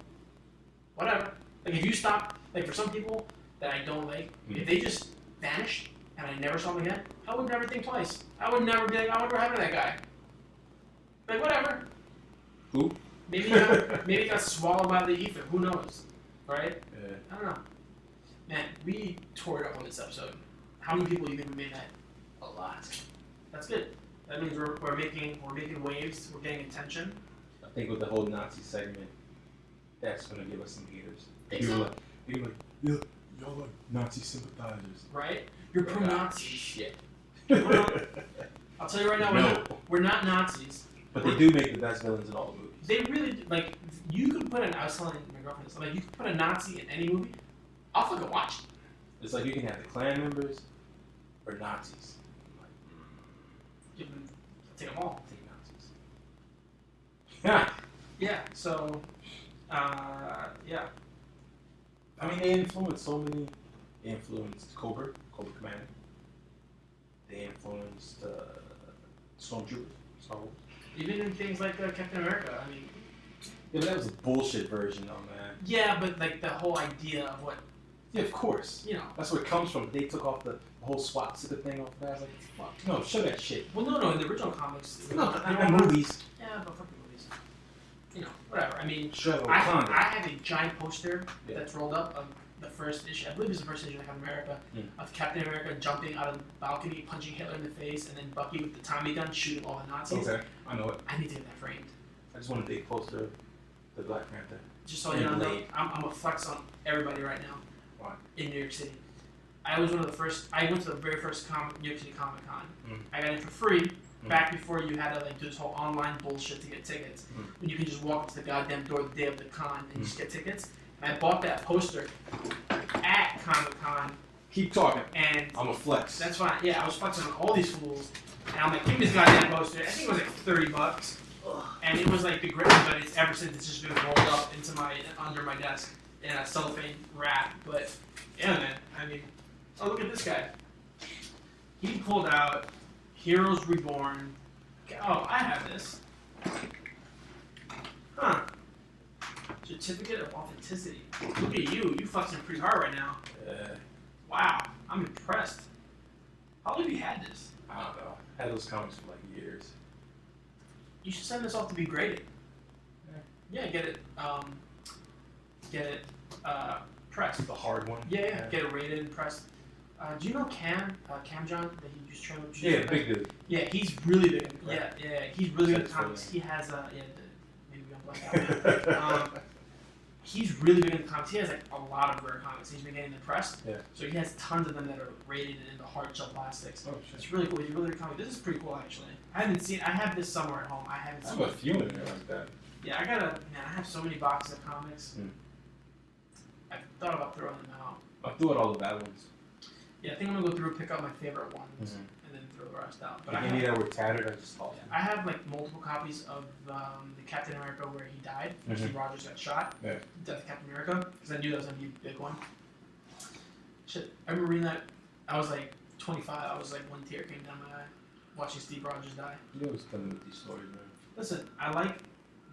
whatever. Like, if you stop, like, for some people that I don't like, if they just vanished and I never saw them again, I would never think twice. I would never be like, I wonder what happened to that guy. Like, whatever. Who? Maybe he got swallowed by the ether. Who knows? Right? Yeah. I don't know. Man, we tore it up on this episode. How many people do you think we made that? A lot. That's good. That means we're making waves. We're getting attention. I think with the whole Nazi segment, that's gonna give us some haters. People like, y'all like Nazi sympathizers. Right? You're pro-Nazi. Shit. I'll tell you right now, we're not Nazis. But they do make the best villains in all the movies. They really do. Like, you could put I was telling my girlfriend this, like, you could put a Nazi in any movie, I'll fucking watch it. It's like you can have the Klan members or Nazis. Take them all. Take Nazis. Yeah. Yeah, so, yeah. I mean, they influenced so many. They influenced Cobra Commander. They influenced Stormtroopers, Star Wars. Even in things like Captain America, I mean. Yeah, but that was a bullshit version, though, man. Yeah, but like the whole idea of what. Yeah, of course. That's where it comes from. They took off the whole swastika thing off of that. I was like, fuck. No, show that shit. Well, no, in the original comics. No, in the movies. Yeah, but fuck the movies. Whatever. I mean, Sure, I have a giant poster that's rolled up of the first issue. I believe it's the first issue of Captain America of Captain America jumping out of the balcony, punching Hitler in the face, and then Bucky with the Tommy gun shooting all the Nazis. Okay, I know it. I need to get that framed. I just want a big poster of the Black Panther. Just so you know, I'm a flex on everybody right now. Why? In New York City. I was one of the first. I went to the very first New York City Comic Con. I got in for free. Back before you had to like do this whole online bullshit to get tickets, when you can just walk up to the goddamn door the day of the con and just get tickets. And I bought that poster at Comic Con. Keep talking. And I'm a flex. That's fine. Yeah, I was flexing on all these fools, and I'm like, give me this goddamn poster. I think it was like $30, and it was like the greatest, but it's ever since it's just been rolled up into under my desk in a cellophane wrap. But yeah, man. I mean, oh look at this guy. He pulled out Heroes Reborn. Oh, I have this. Huh. Certificate of Authenticity. Look at you. You flexing pretty hard right now. Wow. I'm impressed. How long have you had this? I don't know. I had those comics for like years. You should send this off to be graded. Yeah, get it pressed. The hard one? Yeah. Get it rated and pressed. Do you know Cam John, that he used to train with? Yeah, big dude. Yeah, he's really big. Right. Yeah, he's really good at comics. He has maybe I'm black out. He's really good at comics. He has like a lot of rare comics. He's been getting them pressed. Yeah. So he has tons of them that are rated in the hard shell plastics. Oh shit. It's really cool. He's a really good comic. This is pretty cool actually. I have this somewhere at home. I haven't seen it. I have a few in there like that. Yeah, I have so many boxes of comics. I've thought about throwing them out. I threw out all the bad ones. Yeah, I think I'm gonna go through, pick out my favorite ones, and then throw the rest out. But any that were tattered, I just tossed them. I have like multiple copies of the Captain America where he died. Steve Rogers got shot. Yeah. Death of Captain America, because I knew that was gonna be a big one. Shit, I remember reading that. I was like 25. I was like, one tear came down my eye watching Steve Rogers die. You always come with these stories, man. Listen, I like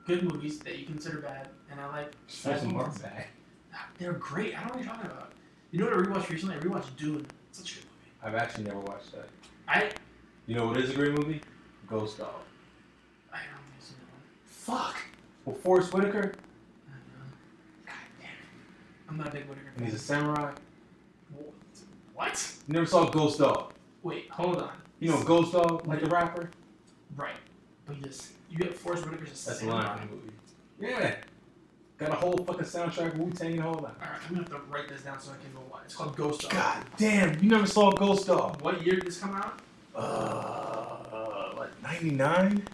good movies that you consider bad, and I like sad movies. Bad. They're great. I don't know what you're talking about. You know what I rewatched recently? I rewatched Dune. It's such a good movie. I've actually never watched that. You know what is a great movie? Ghost Dog. I don't think I've seen that one. Fuck. Well, Forrest Whitaker. I don't know. God damn it. I'm not a big Whitaker fan. And he's a samurai. What? You never saw Ghost Dog? Wait, hold on. You know Ghost Dog, like the rapper? Right. But you get Forrest Whitaker's a samurai. That's the line from the movie. Yeah. Got a whole fucking soundtrack, Wu-Tang and all that. Alright, I'm gonna have to write this down so I can go watch. It's called Ghost Dog. God damn, you never saw Ghost Dog. What year did this come out? Like 99?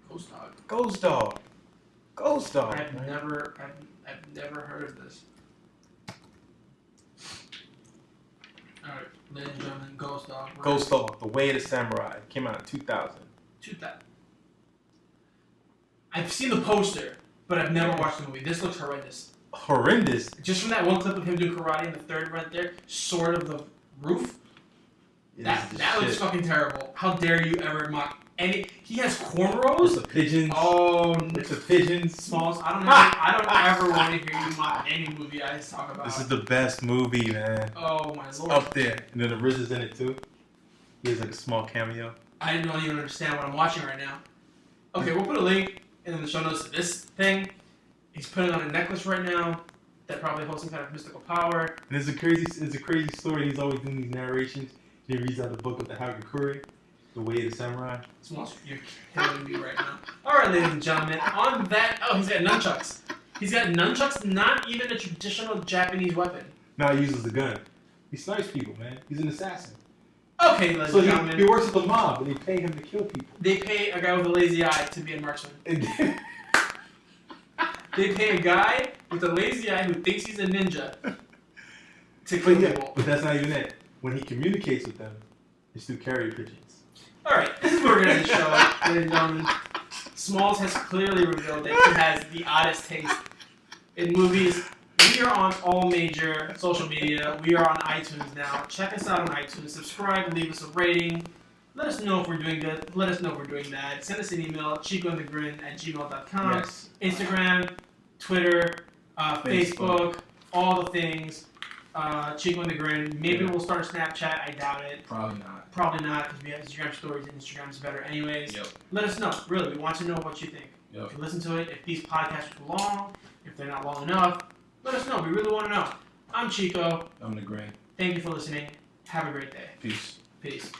Ghost Dog. Ghost Dog. Ghost Dog. I've never heard of this. Alright, ladies and gentlemen, Ghost Dog. Ghost Dog, The Way of the Samurai. Came out in 2000. I've seen the poster, but I've never watched the movie. This looks horrendous. Horrendous? Just from that one clip of him doing karate in the third right there, sword of the roof. That looks fucking terrible. How dare you ever mock any? He has cornrows. The pigeons. Oh, it's the pigeons. Smalls. I don't ever want to hear you mock any movie I just talk about. This is the best movie, man. Oh my lord. Up there, and then the Riz is in it too. He has like a small cameo. I don't even understand what I'm watching right now. Okay, we'll put a link in the show notes to this thing. He's putting on a necklace right now that probably holds some kind of mystical power. And it's a crazy story. He's always doing these narrations. He reads out the book of the Hagakure, The Way of the Samurai. Smalls, you're killing me right now. All right, ladies and gentlemen. On that, he's got nunchucks. He's got nunchucks, not even a traditional Japanese weapon. Now he uses the gun. He snipes people, man. He's an assassin. Okay, ladies and gentlemen. He works with the mob, and they pay him to kill people. They pay a guy with a lazy eye to be a marksman. They pay a guy with a lazy eye who thinks he's a ninja to kill people. But that's not even it. When he communicates with them, it's through carrier pigeons. Alright, this is where we're going to show, ladies and gentlemen. Smalls has clearly revealed that he has the oddest taste in movies. We are on all major social media. We are on iTunes now. Check us out on iTunes. Subscribe, leave us a rating. Let us know if we're doing good. Let us know if we're doing bad. Send us an email, chicoandthegrin@gmail.com. Yes. Instagram, Twitter, Facebook, all the things. Chico and the Grin. Maybe we'll start a Snapchat. I doubt it. Probably not. Probably not, because we have Instagram stories and Instagram's better anyways. Yep. Let us know. Really, we want to know what you think. Yep. If you listen to it, if these podcasts are too long, if they're not long enough, Let us know. We really want to know. I'm Chico. I'm the Grin. Thank you for listening. Have a great day. Peace. Peace.